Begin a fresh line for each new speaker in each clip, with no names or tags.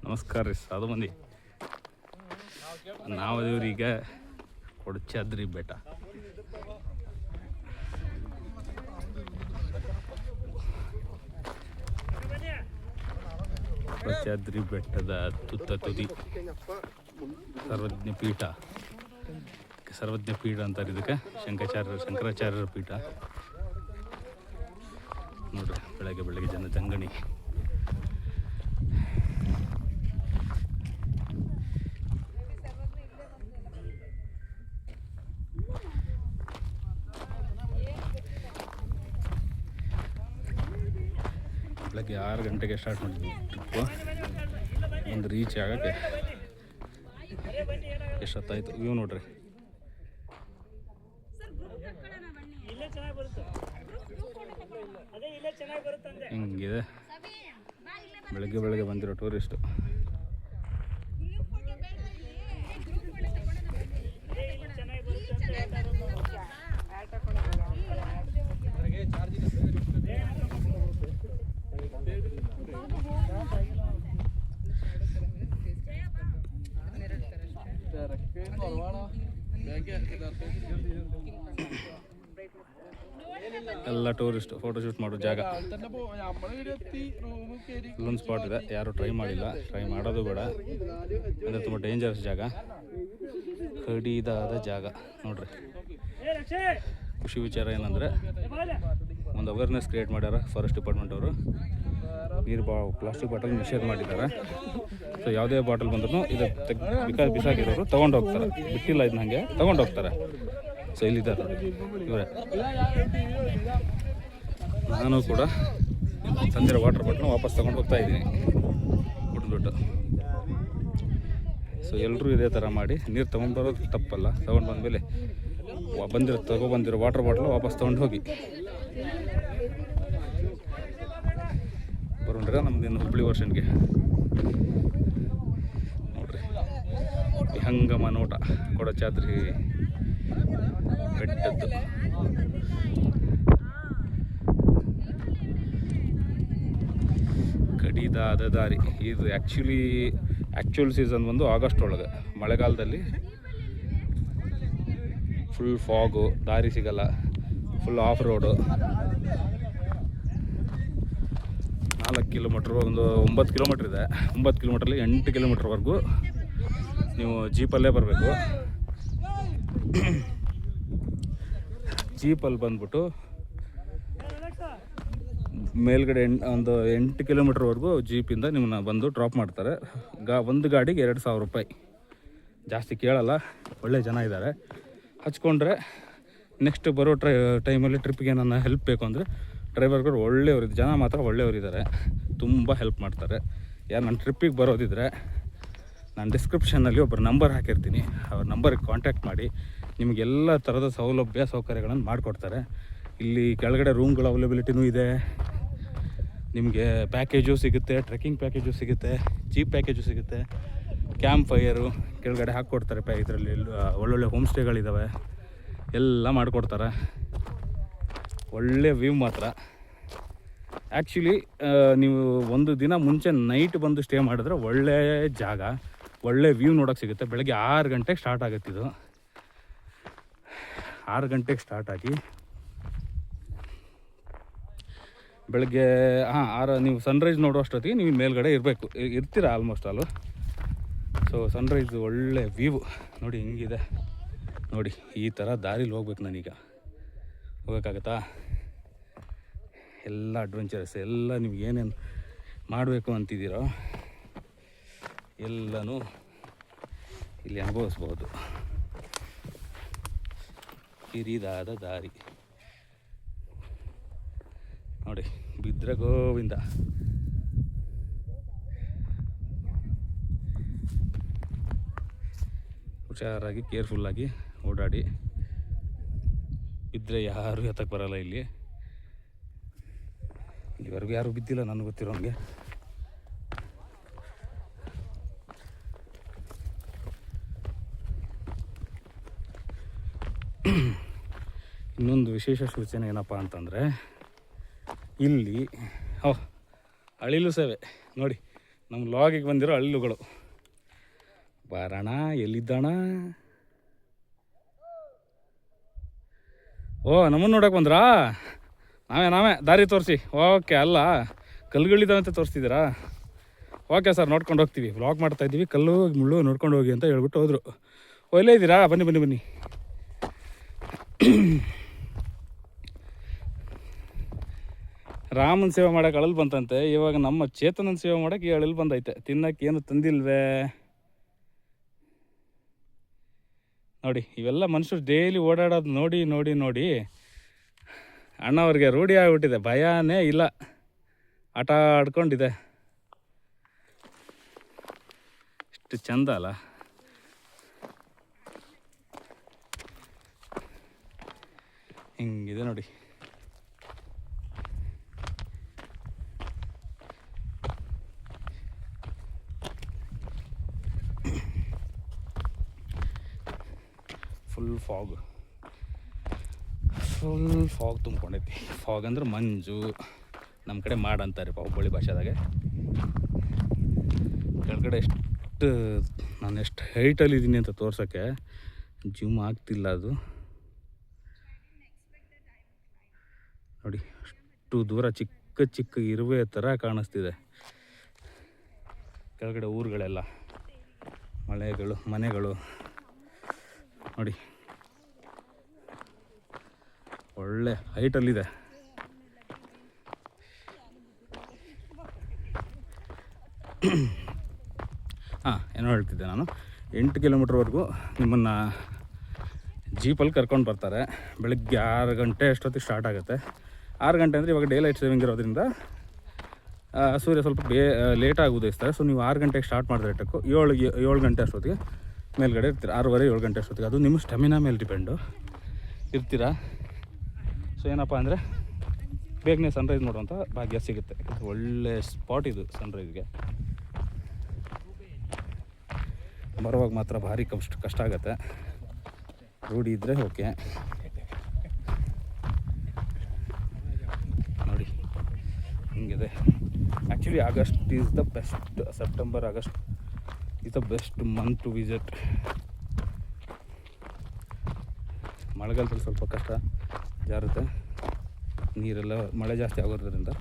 ನಮಸ್ಕಾರ ರೀ ಸಾಧು ಮಂದಿ. ನಾವು ಈಗ ಕೊಡಚಾದ್ರಿ ಬೆಟ್ಟ. ಕೊಡಚಾದ್ರಿ ಬೆಟ್ಟದ ತುತ್ತ ತುದಿ ಸರ್ವಜ್ಞ ಪೀಠ ಅಂತಾರೆ ಇದಕ್ಕೆ. ಶಂಕರಾಚಾರ್ಯರ ಪೀಠ ನೋಡ್ರಿ. ಬೆಳಗ್ಗೆ ಜನ ಜಂಗಣಿ. ಬೆಳಗ್ಗೆ 6 ಗಂಟೆಗೆ ಸ್ಟಾರ್ಟ್ ಮಾಡಿದ್ವಿ ಟ್ರಿಪ್ಪು. ಒಂದು ರೀಚ್ ಆಗೋಕ್ಕೆ ಎಷ್ಟೊತ್ತಾಯಿತು. ವ್ಯೂ ನೋಡ್ರಿ ಹಿಂಗಿದೆ. ಬೆಳಗ್ಗೆ ಬಂದಿರೋ ಟೂರಿಸ್ಟು. ಎಲ್ಲ ಟೂರಿಸ್ಟ್ ಫೋಟೋಶೂಟ್ ಮಾಡೋ ಜಾಗ. ಇಲ್ಲೊಂದು ಸ್ಪಾಟ್ ಇದೆ, ಯಾರು ಟ್ರೈ ಮಾಡಿಲ್ಲ, ಟ್ರೈ ಮಾಡೋದು ಬೇಡ. ಅಂದರೆ ತುಂಬ ಡೇಂಜರಸ್ ಜಾಗ, ಕಡಿದಾದ ಜಾಗ ನೋಡ್ರಿ. ಖುಷಿ ವಿಚಾರ ಏನಂದರೆ ಒಂದು ಅವೇರ್ನೆಸ್ ಕ್ರಿಯೇಟ್ ಮಾಡ್ಯಾರ ಫಾರೆಸ್ಟ್ ಡಿಪಾರ್ಟ್ಮೆಂಟ್ ಅವರು. ಪ್ಲಾಸ್ಟಿಕ್ ಬಾಟಲ್ ನಿಷೇಧ ಮಾಡಿದ್ದಾರೆ. ಸೊ ಯಾವುದೇ ಬಾಟಲ್ ಬಂದ್ರೂ ಇದು ಬಿಸಾಕಿರೋರು ತೊಗೊಂಡು ಹೋಗ್ತಾರೆ, ಬಿಟ್ಟಿಲ್ಲ ಇದನ್ನ ಹಾಗೆ ತೊಗೊಂಡು ಹೋಗ್ತಾರೆ. ಸೊ ಇಲ್ಲಿದ್ದಾರೆ ಇವರೇ. ನಾನು ಕೂಡ ತಂದಿರೋ ವಾಟರ್ ಬಾಟ್ಲು ವಾಪಸ್ ತೊಗೊಂಡು ಹೋಗ್ತಾ ಇದ್ದೀನಿ ಕುಡಿದ್ಬಿಟ್ಟು. ಸೊ ಎಲ್ಲರೂ ಇದೇ ಥರ ಮಾಡಿ ನೀರು ತೊಗೊಂಡ್ಬರೋದು ತಪ್ಪಲ್ಲ. ತೊಗೊಂಡು ಬಂದಮೇಲೆ ತೊಗೊಬಂದಿರೋ ವಾಟರ್ ಬಾಟ್ಲು ವಾಪಸ್ ತೊಗೊಂಡು ಹೋಗಿ ಬರೋಣ್ರ ನಮ್ದಿನ್ನು ಹುಬ್ಬಳ್ಳಿ ವರ್ಷನ್ಗೆ. ನೋಡ್ರಿ ವಿಹಂಗಮ ನೋಟ ಕೊಡಚಾದ್ರಿ ಬೆಟ್ಟದ್ದು. ಕಡಿದಾದ ದಾರಿ ಇದು. ಆ್ಯಕ್ಚುಯಲ್ ಸೀಸನ್ ಬಂದು ಆಗಸ್ಟ್ ಒಳಗೆ. ಮಳೆಗಾಲದಲ್ಲಿ ಫುಲ್ ಫಾಗು, ದಾರಿ ಸಿಗಲ್ಲ, ಫುಲ್ ಆಫ್ ರೋಡು. 4 ಕಿಲೋಮೀಟ್ರ್, ಒಂದು 9 ಕಿಲೋಮೀಟ್ರ್ ಇದೆ. 9 ಕಿಲೋಮೀಟ್ರಲ್ಲಿ 8 ಕಿಲೋಮೀಟ್ರ್ವರೆಗೂ ನೀವು ಜೀಪಲ್ಲೇ ಬರಬೇಕು. ಜೀಪಲ್ಲಿ ಬಂದ್ಬಿಟ್ಟು ಮೇಲ್ಗಡೆ ಒಂದು 8 ಕಿಲೋಮೀಟ್ರ್ವರೆಗೂ ಜೀಪಿಂದ ನಿಮ್ಮನ್ನ ಬಂದು ಡ್ರಾಪ್ ಮಾಡ್ತಾರೆ. ಒಂದು ಗಾಡಿಗೆ 2,000 ರೂಪಾಯಿ. ಜಾಸ್ತಿ ಕೇಳಲ್ಲ, ಒಳ್ಳೆ ಜನ ಇದ್ದಾರೆ. ಹಚ್ಕೊಂಡ್ರೆ ನೆಕ್ಸ್ಟ್ ಬರೋ ಟೈಮಲ್ಲಿ ಟ್ರಿಪ್ಪಿಗೆ ನನ್ನ ಹೆಲ್ಪ್ ಬೇಕು ಅಂದರೆ ಡ್ರೈವರ್ಗಳು ಒಳ್ಳೆಯವರು, ಜನ ಮಾತ್ರ ಒಳ್ಳೆಯವರಿದ್ದಾರೆ, ತುಂಬ ಹೆಲ್ಪ್ ಮಾಡ್ತಾರೆ. ಯಾರು ನನ್ನ ಟ್ರಿಪ್ಪಿಗೆ ಬರೋದಿದ್ರೆ ನಾನು ಡಿಸ್ಕ್ರಿಪ್ಷನ್ನಲ್ಲಿ ಒಬ್ಬರು ನಂಬರ್ ಹಾಕಿರ್ತೀನಿ. ಅವ್ರ ನಂಬರಿಗೆ ಕಾಂಟ್ಯಾಕ್ಟ್ ಮಾಡಿ ನಿಮಗೆಲ್ಲ ಥರದ ಸೌಕರ್ಯಗಳನ್ನು ಮಾಡಿಕೊಡ್ತಾರೆ. ಇಲ್ಲಿ ಕೆಳಗಡೆ ರೂಮ್ಗಳ ಅವೈಲಬಿಲಿಟಿನೂ ಇದೆ. ನಿಮಗೆ ಪ್ಯಾಕೇಜು ಸಿಗುತ್ತೆ, ಟ್ರೆಕ್ಕಿಂಗ್ ಪ್ಯಾಕೇಜು ಸಿಗುತ್ತೆ, ಜೀಪ್ ಪ್ಯಾಕೇಜು ಸಿಗುತ್ತೆ, ಕ್ಯಾಂಪ್ ಫೈರು ಕೆಳಗಡೆ ಹಾಕ್ಕೊಡ್ತಾರೆ. ಇದರಲ್ಲಿ ಒಳ್ಳೊಳ್ಳೆ ಹೋಮ್ ಸ್ಟೇಗಳಿದ್ದಾವೆ, ಎಲ್ಲ ಮಾಡಿಕೊಡ್ತಾರೆ. ಒಳ್ಳೆ ವ್ಯೂ ಮಾತ್ರ. ಆ್ಯಕ್ಚುಲಿ ನೀವು ಒಂದು ದಿನ ಮುಂಚೆ ನೈಟ್ ಬಂದು ಸ್ಟೇ ಮಾಡಿದ್ರೆ ಒಳ್ಳೆ ಜಾಗ, ಒಳ್ಳೆ ವ್ಯೂ ನೋಡೋಕ್ಕೆ ಸಿಗುತ್ತೆ. ಬೆಳಗ್ಗೆ 6 ಗಂಟೆಗೆ ಸ್ಟಾರ್ಟ್ ಆಗುತ್ತೆ ಇದು. 6 ಗಂಟೆಗೆ ಸ್ಟಾರ್ಟ್ ಆಗಿ ಬೆಳಗ್ಗೆ ನೀವು ಸನ್ರೈಸ್ ನೋಡೋ ಅಷ್ಟೊತ್ತಿಗೆ ನೀವು ಮೇಲ್ಗಡೆ ಇರ್ತೀರ ಆಲ್ಮೋಸ್ಟ್ ಆಲು. ಸೊ ಸನ್ರೈಸ್ ಒಳ್ಳೆ ವ್ಯೂ ನೋಡಿ ಹಿಂಗಿದೆ. ನೋಡಿ ಈ ಥರ ದಾರಿಲಿ ಹೋಗ್ಬೇಕು ನಾನೀಗ. ಹೋಗೋಕ್ಕಾಗತ್ತಾ? ಎಲ್ಲ ಅಡ್ವೆಂಚರಸ್, ಎಲ್ಲ ನೀವು ಏನೇನು ಮಾಡಬೇಕು ಅಂತಿದ್ದೀರೋ ಎಲ್ಲನೂ ಇಲ್ಲಿ ಅನುಭವಿಸ್ಬೋದು. ಕಿರಿದಾದ ದಾರಿ ನೋಡಿ. ಬಿದ್ದರೆ ಗೋವಿಂದ. ಹುಷಾರಾಗಿ ಕೇರ್ಫುಲ್ಲಾಗಿ ಓಡಾಡಿ. ಬಿದ್ದರೆ ಯಾರೂ ಎತ್ತಕ್ಕೆ ಬರಲ್ಲ. ಇಲ್ಲಿವರೆಗೂ ಯಾರೂ ಬಿದ್ದಿಲ್ಲ ನನಗೆ ಗೊತ್ತಿರೋಂಗೆ. ಇನ್ನೊಂದು ವಿಶೇಷ ಸೂಚನೆ ಏನಪ್ಪ ಅಂತಂದರೆ ಇಲ್ಲಿ ಅಳಿಲು ಸೇವೆ ನೋಡಿ. ನಮ್ಮ ಲಾಗಿಗೆ ಬಂದಿರೋ ಹಳ್ಳುಗಳು. ಬರೋಣ, ಎಲ್ಲಿದ್ದಣ? ಓ, ನಮ್ಮನ್ನು ನೋಡೋಕೆ ಬಂದ್ರಾ? ನಾವೇ ದಾರಿ ತೋರಿಸಿ. ಓಕೆ, ಅಲ್ಲ ಕಲ್ಲುಗಳಿದ್ದಾವೆ ಅಂತ ತೋರಿಸ್ತಿದ್ದೀರಾ? ಓಕೆ ಸರ್, ನೋಡ್ಕೊಂಡು ಹೋಗ್ತೀವಿ. ವ್ಲಾಗ್ ಮಾಡ್ತಾಯಿದ್ದೀವಿ, ಕಲ್ಲು ಮುಳ್ಳು ನೋಡ್ಕೊಂಡು ಹೋಗಿ ಅಂತ ಹೇಳ್ಬಿಟ್ಟು ಹೋದರು. ಒಳ್ಳೆ ಇದ್ದೀರಾ? ಬನ್ನಿ. ರಾಮನ ಸೇವೆ ಮಾಡೋಕೆ ಅಳಲು ಬಂತಂತೆ. ಇವಾಗ ನಮ್ಮ ಚೇತನನ ಸೇವೆ ಮಾಡೋಕೆ ಈ ಅಳಲು ಬಂದೈತೆ. ತಿನ್ನೋಕೆ ಏನು ತಂದಿಲ್ವೇ ನೋಡಿ. ಇವೆಲ್ಲ ಮನುಷ್ಯರು ಡೈಲಿ ಓಡಾಡೋದು ನೋಡಿ ಅಣ್ಣವ್ರಿಗೆ ರೂಢಿ ಆಗಿಬಿಟ್ಟಿದೆ. ಭಯನೇ ಇಲ್ಲ, ಆಟ ಆಡ್ಕೊಂಡಿದೆ. ಎಷ್ಟು ಚಂದ ಅಲ್ಲ. ಹಿಂಗಿದೆ ನೋಡಿ. Full fog ತುಂಬ್ಕೊಂಡೈತಿ. ಫಾಗ್ ಅಂದ್ರೆ ಮಂಜು, ನಮ್ಮ ಕಡೆ ಮಾಡು ಅಂತಾರೆ ಹುಬ್ಬಳ್ಳಿ ಭಾಷೆದಾಗೆ. ಕೆಳಗಡೆ ನಾನು ಎಷ್ಟು ಹೈಟಲ್ಲಿದ್ದೀನಿ ಅಂತ ತೋರ್ಸೋಕ್ಕೆ ಜೂಮ್ ಆಗ್ತಿಲ್ಲ. ಅದು ನೋಡಿ, ಅಷ್ಟು ದೂರ ಚಿಕ್ಕ ಇರುವೆ ಥರ ಕಾಣಿಸ್ತಿದೆ. ಕೆಳಗಡೆ ಊರುಗಳೆಲ್ಲ, ಮನೆಗಳು ನೋಡಿ, ಒಳ್ಳೆ ಹೈಟಲ್ಲಿದೆ. ಏನೋ ಹೇಳ್ತಿದ್ದೆ ನಾನು. 8 ಕಿಲೋಮೀಟ್ರ್ವರೆಗೂ ನಿಮ್ಮನ್ನು ಜೀಪಲ್ಲಿ ಕರ್ಕೊಂಡು ಬರ್ತಾರೆ. ಬೆಳಗ್ಗೆ 6 ಗಂಟೆ ಅಷ್ಟೊತ್ತಿಗೆ ಸ್ಟಾರ್ಟ್ ಆಗುತ್ತೆ. 6 ಗಂಟೆ ಅಂದರೆ ಇವಾಗ ಡೇ ಲೈಟ್ ಸೇವಿಂಗ್ ಇರೋದ್ರಿಂದ ಸೂರ್ಯ ಸ್ವಲ್ಪ ಲೇಟಾಗಿ ಉದಯಿಸ್ತಾರೆ. ಸೊ ನೀವು 6 ಗಂಟೆಗೆ ಸ್ಟಾರ್ಟ್ ಮಾಡಿದ್ರೆ ಟಕ್ಕು 7 ಗಂಟೆ ಅಷ್ಟೊತ್ತಿಗೆ ಮೇಲ್ಗಡೆ ಇರ್ತೀರ. 6:30 7 ಗಂಟೆ ಅಷ್ಟೊತ್ತಿಗೆ. ಅದು ನಿಮ್ಮ ಸ್ಟೆಮಿನಾ ಮೇಲೆ ಡಿಪೆಂಡು ಇರ್ತೀರಾ. ಸೊ ಏನಪ್ಪ ಅಂದರೆ ಬೇಗನೆ ಸನ್ರೈಸ್ ನೋಡುವಂಥ ಭಾಗ್ಯ ಸಿಗುತ್ತೆ. ಒಳ್ಳೆ ಸ್ಪಾಟ್ ಇದು ಸನ್ರೈಸ್ಗೆ. ಬರುವಾಗ ಮಾತ್ರ ಭಾರಿ ಕಷ್ಟ ಆಗುತ್ತೆ. ರೂಢಿ ಇದ್ದರೆ ಓಕೆ. ನೋಡಿ ಹಿಂಗಿದೆ. Actually August is the best. September August is the best month to visit. ಮಳೆಗಾಲದಲ್ಲಿ ಸ್ವಲ್ಪ ಕಷ್ಟ ಜಾರುತ್ತೆ, ನೀರೆಲ್ಲ ಮಳೆ ಜಾಸ್ತಿ ಆಗೋದ್ರಿಂದ.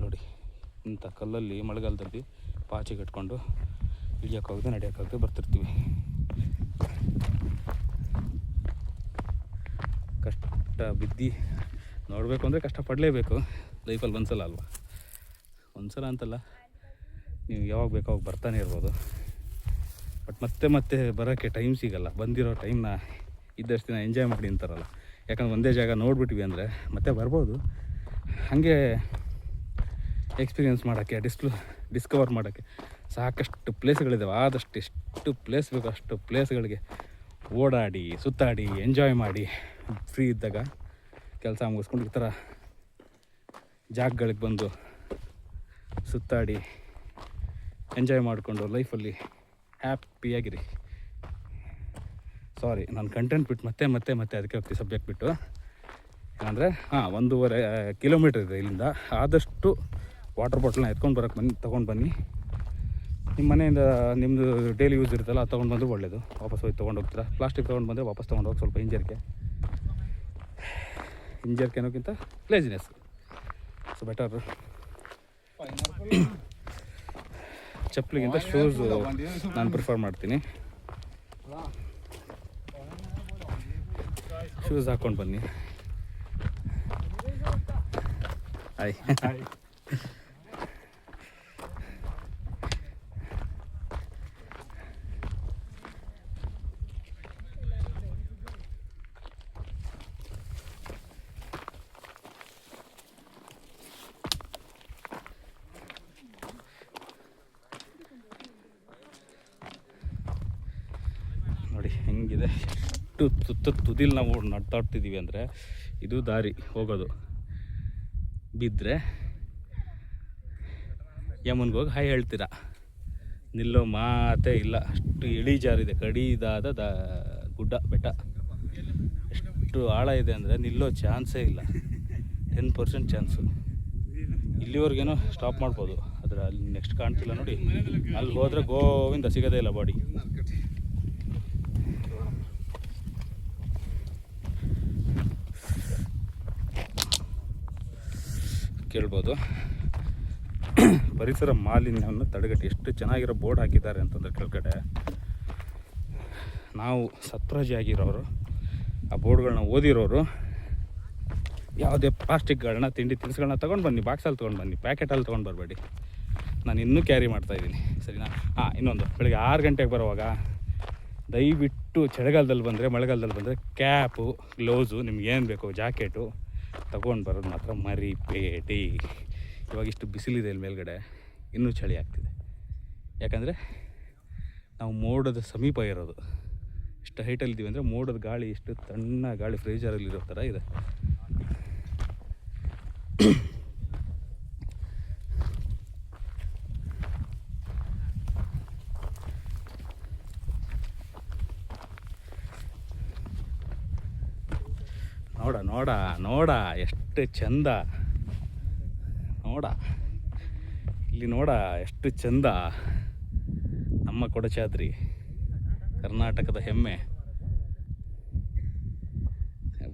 ನೋಡಿ, ಇಂಥ ಕಲ್ಲಲ್ಲಿ ಮಳೆಗಾಲದಲ್ಲಿ ಪಾಚಿ ಕಟ್ಕೊಂಡು ಇಳಿಯೋಕ್ಕಾಗದೆ ನಡೆಯೋಕ್ಕಾಗದೆ ಬರ್ತಿರ್ತೀವಿ. ಕಷ್ಟ ಬಿದ್ದು ನೋಡಬೇಕು ಅಂದರೆ ಕಷ್ಟಪಡಲೇಬೇಕು. ಲೈಫಲ್ಲಿ ಒಂದ್ಸಲ ಅಲ್ವಾ? ಒಂದ್ಸಲ ಅಂತಲ್ಲ, ನೀವು ಯಾವಾಗ ಬೇಕೋ ಅವಾಗ ಬರ್ತಾನೆ ಇರ್ಬೋದು. ಬಟ್ ಮತ್ತೆ ಬರೋಕ್ಕೆ ಟೈಮ್ ಸಿಗಲ್ಲ. ಬಂದಿರೋ ಟೈಮ್ನ ಇದ್ದಷ್ಟು ದಿನ ಎಂಜಾಯ್ ಮಾಡಿ ಅಂತಾರಲ್ಲ. ಯಾಕಂದ್ರೆ ಒಂದೇ ಜಾಗ ನೋಡಿಬಿಟ್ವಿ ಅಂದರೆ ಮತ್ತೆ ಬರ್ಬೋದು. ಹಾಗೆ ಎಕ್ಸ್ಪೀರಿಯೆನ್ಸ್ ಮಾಡೋಕ್ಕೆ, ಡಿಸ್ಕವರ್ ಮಾಡೋಕ್ಕೆ ಸಾಕಷ್ಟು ಪ್ಲೇಸ್ಗಳಿದ್ದಾವೆ. ಆದಷ್ಟು ಎಷ್ಟು ಪ್ಲೇಸ್ ಬೇಕೋ ಅಷ್ಟು ಪ್ಲೇಸ್ಗಳಿಗೆ ಓಡಾಡಿ ಸುತ್ತಾಡಿ ಎಂಜಾಯ್ ಮಾಡಿ, ಫ್ರೀ ಇದ್ದಾಗ ಕೆಲಸ ಮುಗಿಸ್ಕೊಂಡು ಈ ಥರ ಜಾಗಗಳಿಗೆ ಬಂದು ಸುತ್ತಾಡಿ ಎಂಜಾಯ್ ಮಾಡಿಕೊಂಡು ಲೈಫಲ್ಲಿ ಹ್ಯಾಪಿಯಾಗಿರಿ. ಸಾರಿ, ನಾನು ಕಂಟೆಂಟ್ ಬಿಟ್ಟು ಮತ್ತೆ ಅದಕ್ಕೆ ಹೋಗ್ತೀವಿ ಸಬ್ಜೆಕ್ಟ್ ಬಿಟ್ಟು. ಏನಂದರೆ 1.5 ಕಿಲೋಮೀಟ್ರ್ ಇದೆ ಇಲ್ಲಿಂದ. ಆದಷ್ಟು ವಾಟರ್ ಬಾಟಲ್ನ ತೊಗೊಂಡು ಬನ್ನಿ. ನಿಮ್ಮ ಮನೆಯಿಂದ ನಿಮ್ಮದು ಡೈಲಿ ಯೂಸ್ ಇರುತ್ತಲ್ಲ, ಅದು ತೊಗೊಂಡು ಬಂದರೂ ಒಳ್ಳೆಯದು. ವಾಪಸ್ ಹೋಗಿ ತೊಗೊಂಡು ಹೋಗ್ತೀರಾ. ಪ್ಲಾಸ್ಟಿಕ್ ತೊಗೊಂಡು ಬಂದರೆ ವಾಪಸ್ ತೊಗೊಂಡು ಹೋಗಿ ಸ್ವಲ್ಪ ಹಿಂಜರಿಕೆ ಅನ್ನೋಕ್ಕಿಂತ ಲೇಜಿನೆಸ್. So better. ಚಪ್ಪಲಿಗಿಂತ ಶೂಸ್ ನಾನು ಪ್ರಿಫರ್ ಮಾಡ್ತೀನಿ. ಶೂಸ್ ಹಾಕ್ಕೊಂಡು ಬನ್ನಿ. ಹಾಯ್. ನೋಡಿ ಹೆಂಗಿದೆ. ತುದಿಲಿ ನಾವು ನಡ್ತಾಡ್ತಿದ್ದೀವಿ ಅಂದರೆ ಇದು ದಾರಿ ಹೋಗೋದು. ಬಿದ್ದರೆ ಯಮನ್ಗೆ ಹೋಗಿ ಹಾಯ್ ಹೇಳ್ತೀರಾ. ನಿಲ್ಲೋ ಮಾತೇ ಇಲ್ಲ. ಅಷ್ಟು ಇಳಿಜಾರಿದೆ, ಕಡಿದಾದ ಗುಡ್ಡ ಬೆಟ್ಟ. ಎಷ್ಟು ಆಳ ಇದೆ ಅಂದರೆ ನಿಲ್ಲೋ ಚಾನ್ಸೇ ಇಲ್ಲ. 10% ಚಾನ್ಸು. ಇಲ್ಲಿವರೆಗೇನೋ ಸ್ಟಾಪ್ ಮಾಡ್ಬೋದು, ಆದರೆ ಅಲ್ಲಿ ನೆಕ್ಸ್ಟ್ ಕಾಣ್ತಿಲ್ಲ ನೋಡಿ. ಅಲ್ಲಿ ಹೋದರೆ ಗೋವಿಂದ ಸಿಗೋದೇ ಇಲ್ಲ ಬಾಡಿ. ಕೇಳ್ಬೋದು. ಪರಿಸರ ಮಾಲಿನ್ಯವನ್ನು ತಡೆಗಟ್ಟಿ ಎಷ್ಟು ಚೆನ್ನಾಗಿರೋ ಬೋರ್ಡ್ ಹಾಕಿದ್ದಾರೆ ಅಂತಂದರೆ ಕೆಳಗಡೆ. ನಾವು ಸತ್ರಾಜಿ ಆಗಿರೋರು, ಆ ಬೋರ್ಡ್ಗಳನ್ನ ಓದಿರೋರು, ಯಾವುದೇ ಪ್ಲಾಸ್ಟಿಕ್ಗಳನ್ನ ತಿಂಡಿ ತಿನಿಸುಗಳನ್ನ ತೊಗೊಂಡು ಬನ್ನಿ, ಬಾಕ್ಸಲ್ಲಿ ತೊಗೊಂಡು ಬನ್ನಿ, ಪ್ಯಾಕೆಟಲ್ಲಿ ತೊಗೊಂಡು ಬರಬೇಡಿ. ನಾನು ಇನ್ನೂ ಕ್ಯಾರಿ ಮಾಡ್ತಾಯಿದ್ದೀನಿ, ಸರಿನಾ? ಇನ್ನೊಂದು, ಬೆಳಗ್ಗೆ 6 ಗಂಟೆಗೆ ಬರುವಾಗ ದಯವಿಟ್ಟು ಚಳಿಗಾಲದಲ್ಲಿ ಬಂದರೆ, ಮಳೆಗಾಲದಲ್ಲಿ ಬಂದರೆ ಕ್ಯಾಪು, ಗ್ಲೌಸು, ನಿಮ್ಗೇನು ಬೇಕು ಜಾಕೆಟು ತಗೊಂಡು ಬರೋದು ಮಾತ್ರ ಮರಿಬೇಡಿ. ಇವಾಗ ಇಷ್ಟು ಬಿಸಿಲಿದೆ ಇಲ್ಲಿ ಮೇಲ್ಗಡೆ, ಇನ್ನೂ ಚಳಿ ಆಗ್ತಿದೆ. ಯಾಕಂದರೆ ನಾವು ಮೋಡದ ಸಮೀಪ ಇರೋದು. ಇಷ್ಟು ಹೈಟಲ್ಲಿದ್ದೀವಿ ಅಂದರೆ ಮೋಡದ ಗಾಳಿ, ಎಷ್ಟು ತಣ್ಣ ಗಾಳಿ ಫ್ರೀಜರಲ್ಲಿರೋ ಥರ ಇದೆ. ನೋಡ ನೋಡ ನೋಡ ಎಷ್ಟು ಚಂದ, ನೋಡ ಇಲ್ಲಿ ನೋಡ ಎಷ್ಟು ಚಂದ. ನಮ್ಮ ಕೊಡಚಾದ್ರಿ, ಕರ್ನಾಟಕದ ಹೆಮ್ಮೆ.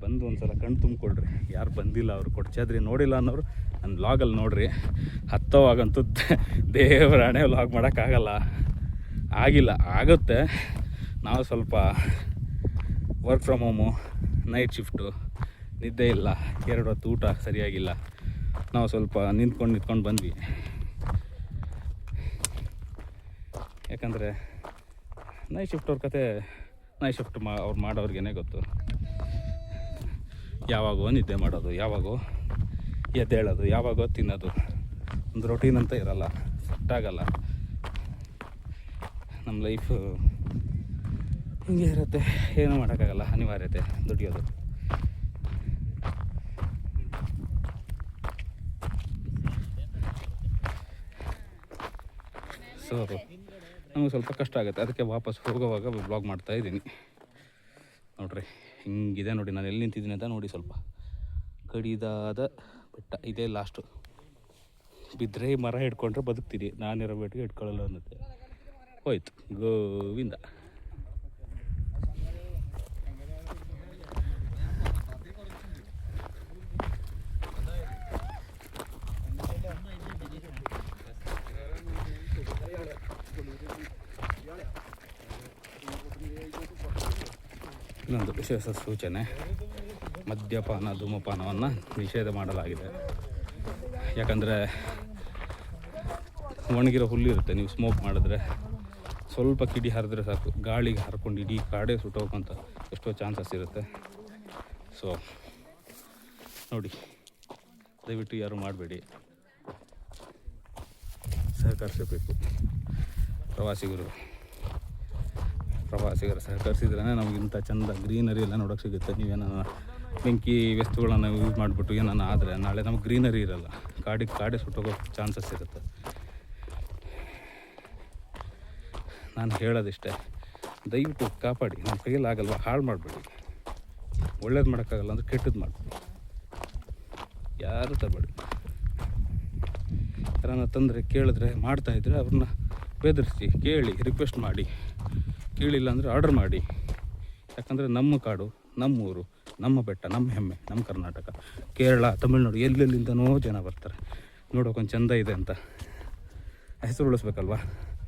ಬಂದು ಒಂದು ಸಲ ಕಣ್ಣು ತುಂಬಿಕೊಳ್ರಿ. ಯಾರು ಬಂದಿಲ್ಲ ಅವರು, ಕೊಡಚಾದ್ರಿ ನೋಡಿಲ್ಲ ಅನ್ನೋರು ನನ್ನ ವ್ಲಾಗಲ್ಲಿ ನೋಡ್ರಿ. ಹತ್ತೋವಾಗಂತೂ ದೇವರಾಣೆ ವ್ಲಾಗ್ ಮಾಡೋಕ್ಕಾಗಲ್ಲ, ಆಗಿಲ್ಲ, ಆಗುತ್ತೆ. ನಾವು ಸ್ವಲ್ಪ work from home, night shift, ನಿದ್ದೆ ಇಲ್ಲ, 2 ಹೊತ್ತು ಊಟ ಸರಿಯಾಗಿಲ್ಲ. ನಾವು ಸ್ವಲ್ಪ ನಿಂತ್ಕೊಂಡು ಬಂದ್ವಿ. ಯಾಕಂದರೆ ನೈಟ್ ಶಿಫ್ಟ್ ಅವ್ರ ಕತೆ, ನೈಟ್ ಶಿಫ್ಟ್ ಅವ್ರು ಮಾಡೋರಿಗೇ ಗೊತ್ತು. ಯಾವಾಗೋ ನಿದ್ದೆ ಮಾಡೋದು, ಯಾವಾಗೋ ಎದ್ದೇಳೋದು, ಯಾವಾಗೋ ತಿನ್ನೋದು, ಒಂದು ರೊಟೀನ್ ಅಂತ ಇರಲ್ಲ, ಸೆಟ್ ಆಗಲ್ಲ. ನಮ್ಮ ಲೈಫು ಹಿಂಗೆ ಇರುತ್ತೆ, ಏನೂ ಮಾಡೋಕ್ಕಾಗಲ್ಲ, ಅನಿವಾರ್ಯತೆ ದುಡಿಯೋದು. ಸೊ ನಮಗೆ ಸ್ವಲ್ಪ ಕಷ್ಟ ಆಗುತ್ತೆ, ಅದಕ್ಕೆ ವಾಪಸ್ ಹೋಗೋವಾಗ ವ್ಲಾಗ್ ಮಾಡ್ತಾಯಿದ್ದೀನಿ. ನೋಡ್ರಿ ಹಿಂಗಿದೆ ನೋಡಿ, ನಾನು ಎಲ್ಲಿ ನಿಂತಿದ್ದೀನಿ ಅಂತ ನೋಡಿ. ಸ್ವಲ್ಪ ಕಡಿದಾದ ಬೆಟ್ಟ, ಇದೇ ಲಾಸ್ಟು. ಬಿದ್ದರೆ ಮರ ಹಿಡ್ಕೊಂಡ್ರೆ ಬದುಕ್ತೀನಿ, ನಾನಿರೋ ಬೆಟ್ಟಿಗೆ ಇಟ್ಕೊಳ್ಳಲ್ಲ ಅನ್ನತ್ತೆ. ಹೋಯ್ತು, ಗೋವಿಂದ. ಇನ್ನೊಂದು ವಿಶೇಷ ಸೂಚನೆ, ಮದ್ಯಪಾನ ಧೂಮಪಾನವನ್ನು ನಿಷೇಧ ಮಾಡಲಾಗಿದೆ. ಯಾಕಂದರೆ ಒಣಗಿರೋ ಹುಲ್ಲಿರುತ್ತೆ, ನೀವು ಸ್ಮೋಕ್ ಮಾಡಿದ್ರೆ ಸ್ವಲ್ಪ ಕಿಡಿ ಹರಿದ್ರೆ ಸಾಕು, ಗಾಳಿಗೆ ಹರ್ಕೊಂಡು ಇಡೀ ಕಾಡೇ ಸುಟ್ಟೋಗಂತ ಎಷ್ಟೋ ಚಾನ್ಸಸ್ ಇರುತ್ತೆ. ಸೊ ನೋಡಿ, ದಯವಿಟ್ಟು ಯಾರು ಮಾಡಬೇಡಿ, ಸಹಕರಿಸಬೇಕು. ಪ್ರವಾಸಿಗರು ಸಹಕರಿಸಿದ್ರೇ ನಮಗಿಂತ ಚೆಂದ ಗ್ರೀನರಿ ಎಲ್ಲ ನೋಡೋಕ್ಕೆ ಸಿಗುತ್ತೆ. ನೀವೇನ ಬೆಂಕಿ ವಸ್ತುಗಳನ್ನು ಯೂಸ್ ಮಾಡಿಬಿಟ್ಟು ಏನಾನ ಆದರೆ ನಾಳೆ ನಮಗೆ ಗ್ರೀನರಿ ಇರಲ್ಲ, ಕಾಡೇ ಸುಟ್ಟೋಗೋ ಚಾನ್ಸಸ್ ಇರುತ್ತೆ. ನಾನು ಹೇಳೋದಿಷ್ಟೇ, ದಯವಿಟ್ಟು ಕಾಪಾಡಿ. ನಮ್ಮ ಕೈಯಲ್ಲಿ ಆಗಲ್ವ, ಹಾಳು ಮಾಡಬೇಡಿ. ಒಳ್ಳೇದು ಮಾಡೋಕ್ಕಾಗಲ್ಲ ಅಂದರೆ ಕೆಟ್ಟದ್ದು ಮಾಡಬೇಡಿ, ಯಾರು ತರಬೇಡಿ. ಯಾರನ್ನ ತಂದರೆ ಕೇಳಿದ್ರೆ ಮಾಡ್ತಾಯಿದ್ರೆ ಅವ್ರನ್ನ ಬೆದರಿಸಿ, ಕೇಳಿ, ರಿಕ್ವೆಸ್ಟ್ ಮಾಡಿ. ಕೇಳಿಲ್ಲ ಅಂದರೆ ಆರ್ಡರ್ ಮಾಡಿ. ಯಾಕಂದರೆ ನಮ್ಮ ಕಾಡು, ನಮ್ಮೂರು, ನಮ್ಮ ಬೆಟ್ಟ, ನಮ್ಮ ಹೆಮ್ಮೆ, ನಮ್ಮ ಕರ್ನಾಟಕ. ಕೇರಳ, ತಮಿಳ್ನಾಡು, ಎಲ್ಲೆಲ್ಲಿಂದನೋ ಜನ ಬರ್ತಾರೆ ನೋಡೋಕೊಂದು ಚೆಂದ ಇದೆ ಅಂತ. ಹೆಸರು ಉಳಿಸ್ಬೇಕಲ್ವ,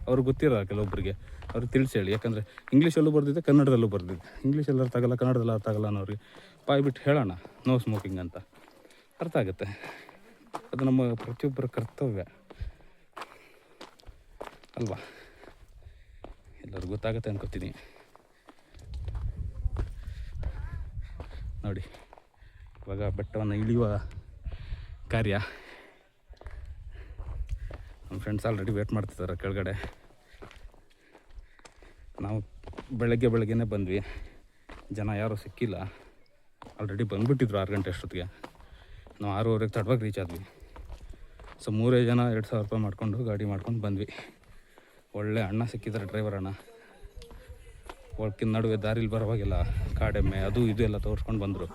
ಅವ್ರಿಗೆ ಗೊತ್ತಿರೋ ಕೆಲವೊಬ್ಬರಿಗೆ ಅವ್ರಿಗೆ ತಿಳಿಸಿ ಹೇಳಿ. ಯಾಕಂದರೆ ಇಂಗ್ಲೀಷಲ್ಲೂ ಬರೆದಿದೆ, ಕನ್ನಡದಲ್ಲೂ ಬರೆದಿದೆ. ಇಂಗ್ಲೀಷಲ್ಲಿ ಅರ್ಥ ಆಗಲ್ಲ, ಕನ್ನಡದಲ್ಲಿ ಅರ್ಥ ಆಗಲ್ಲ ಅನ್ನೋರಿಗೆ ಬಾಯಿ ಬಿಟ್ಟು ಹೇಳೋಣ ನೋ ಸ್ಮೋಕಿಂಗ್ ಅಂತ, ಅರ್ಥ ಆಗುತ್ತೆ. ಅದು ನಮ್ಮ ಪ್ರತಿಯೊಬ್ಬರ ಕರ್ತವ್ಯ ಅಲ್ವಾ? ಎಲ್ಲರಿಗೂ ಗೊತ್ತಾಗುತ್ತೆ ಅನ್ಕೋತೀನಿ. ನೋಡಿ, ಇವಾಗ ಬೆಟ್ಟವನ್ನು ಇಳಿಯುವ ಕಾರ್ಯ. ನಮ್ಮ ಫ್ರೆಂಡ್ಸ್ ಆಲ್ರೆಡಿ ವೇಟ್ ಮಾಡ್ತಿದ್ದಾರೆ ಕೆಳಗಡೆ. ನಾವು ಬೆಳಗ್ಗೆನೇ ಬಂದ್ವಿ, ಜನ ಯಾರೂ ಸಿಕ್ಕಿಲ್ಲ. ಆಲ್ರೆಡಿ ಬಂದುಬಿಟ್ಟಿದ್ರು 6 ಗಂಟೆ ಅಷ್ಟೊತ್ತಿಗೆ. ನಾವು 6:30 ತಡವಾಗಿ ರೀಚ್ ಆದ್ವಿ. ಸೊ 3 ಜನ 2,000 ರೂಪಾಯಿ ಮಾಡ್ಕೊಂಡು ಗಾಡಿ ಮಾಡ್ಕೊಂಡು ಬಂದ್ವಿ. ಒಳ್ಳೆ ಅಣ್ಣ ಸಿಕ್ಕಿದ್ದಾರೆ, ಡ್ರೈವರ್ ಅಣ್ಣ. ಒಳಕಿನ ನಡುವೆ ದಾರಿಲಿ ಬರೋವಾಗೆಲ್ಲ ಕಾಡೆಮ್ಮೆ ಅದು ಇದು ಎಲ್ಲ ತೋರಿಸ್ಕೊಂಡು ಬಂದರು.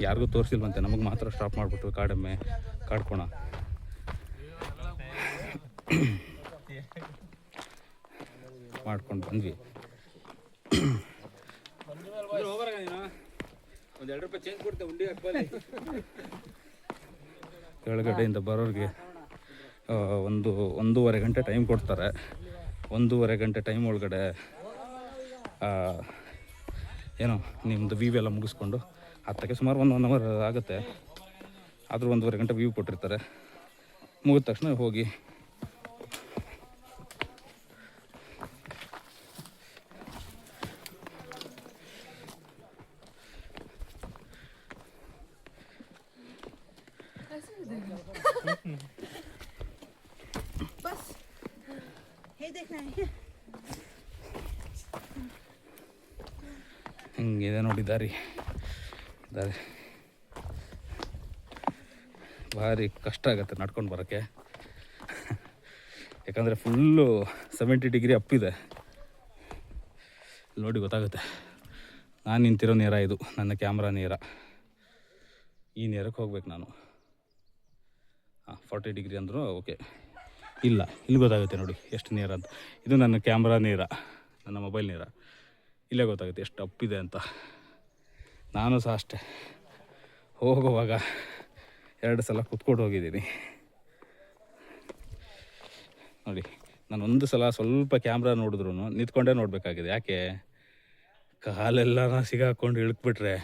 ಯಾರಿಗೂ ತೋರಿಸಿಲ್ವಂತೆ, ನಮಗೆ ಮಾತ್ರ ಸ್ಟಾಪ್ ಮಾಡಿಬಿಟ್ರು ಕಾಡೆಮ್ಮೆ ಕಾಡ್ಕೋಣ. ಮಾಡ್ಕೊಂಡು ಬಂದ್ವಿ. ಕೆಳಗಡೆಯಿಂದ ಬರೋರಿಗೆ 1.5 ಗಂಟೆ ಟೈಮ್ ಕೊಡ್ತಾರೆ. 1.5 ಗಂಟೆ ಟೈಮ್ ಒಳಗಡೆ ಏನೋ ನಿಮ್ಮದು ವ್ಯೂ ಎಲ್ಲ ಮುಗಿಸ್ಕೊಂಡು ಹತ್ತಕ್ಕೆ ಸುಮಾರು 1 ಅವರ್ ಆಗುತ್ತೆ. ಆದರೂ 1.5 ಗಂಟೆ ವ್ಯೂ ಕೊಟ್ಟಿರ್ತಾರೆ. ಮುಗಿದ ತಕ್ಷಣ ಹೋಗಿ ಹಿಂಗಿದೆ ನೋಡಿ ದಾರಿ ಭಾರಿ ಕಷ್ಟ ಆಗುತ್ತೆ ನಡ್ಕೊಂಡು ಬರೋಕ್ಕೆ. ಯಾಕಂದರೆ ಫುಲ್ಲು 70 ಡಿಗ್ರಿ ಅಪ್ಪಿದೆ. ನೋಡಿ ಗೊತ್ತಾಗುತ್ತೆ. ನಾನು ನಿಂತಿರೋ ನೇರ ಇದು, ನನ್ನ ಕ್ಯಾಮ್ರಾ ನೇರ. ಈ ನೇರಕ್ಕೆ ಹೋಗ್ಬೇಕು ನಾನು. 40 ಡಿಗ್ರಿ ಅಂದರೂ ಓಕೆ. ಇಲ್ಲ, ಇಲ್ಲಿ ಗೊತ್ತಾಗುತ್ತೆ ನೋಡಿ ಎಷ್ಟು ನೇರ ಅಂತ. ಇದು ನನ್ನ ಕ್ಯಾಮ್ರಾ ನೇರ, ನನ್ನ ಮೊಬೈಲ್ ನೇರ. ಇಲ್ಲೇ ಗೊತ್ತಾಗುತ್ತೆ ಎಷ್ಟು ಅಪ್ಪಿದೆ ಅಂತ. ನಾನು ಸಹ ಅಷ್ಟೇ ಹೋಗುವಾಗ 2 ಸಲ ಕುತ್ಕೊಂಡು ಹೋಗಿದ್ದೀನಿ ನೋಡಿ. ನಾನು ಒಂದು ಸಲ ಸ್ವಲ್ಪ ಕ್ಯಾಮ್ರಾ ನೋಡಿದ್ರು ನಿಂತ್ಕೊಂಡೇ ನೋಡಬೇಕಾಗಿದೆ. ಯಾಕೆ? ಕಾಲೆಲ್ಲ ಸಿಗಾಕೊಂಡು ಇಳ್ಕ್ಬಿಟ್ರೆ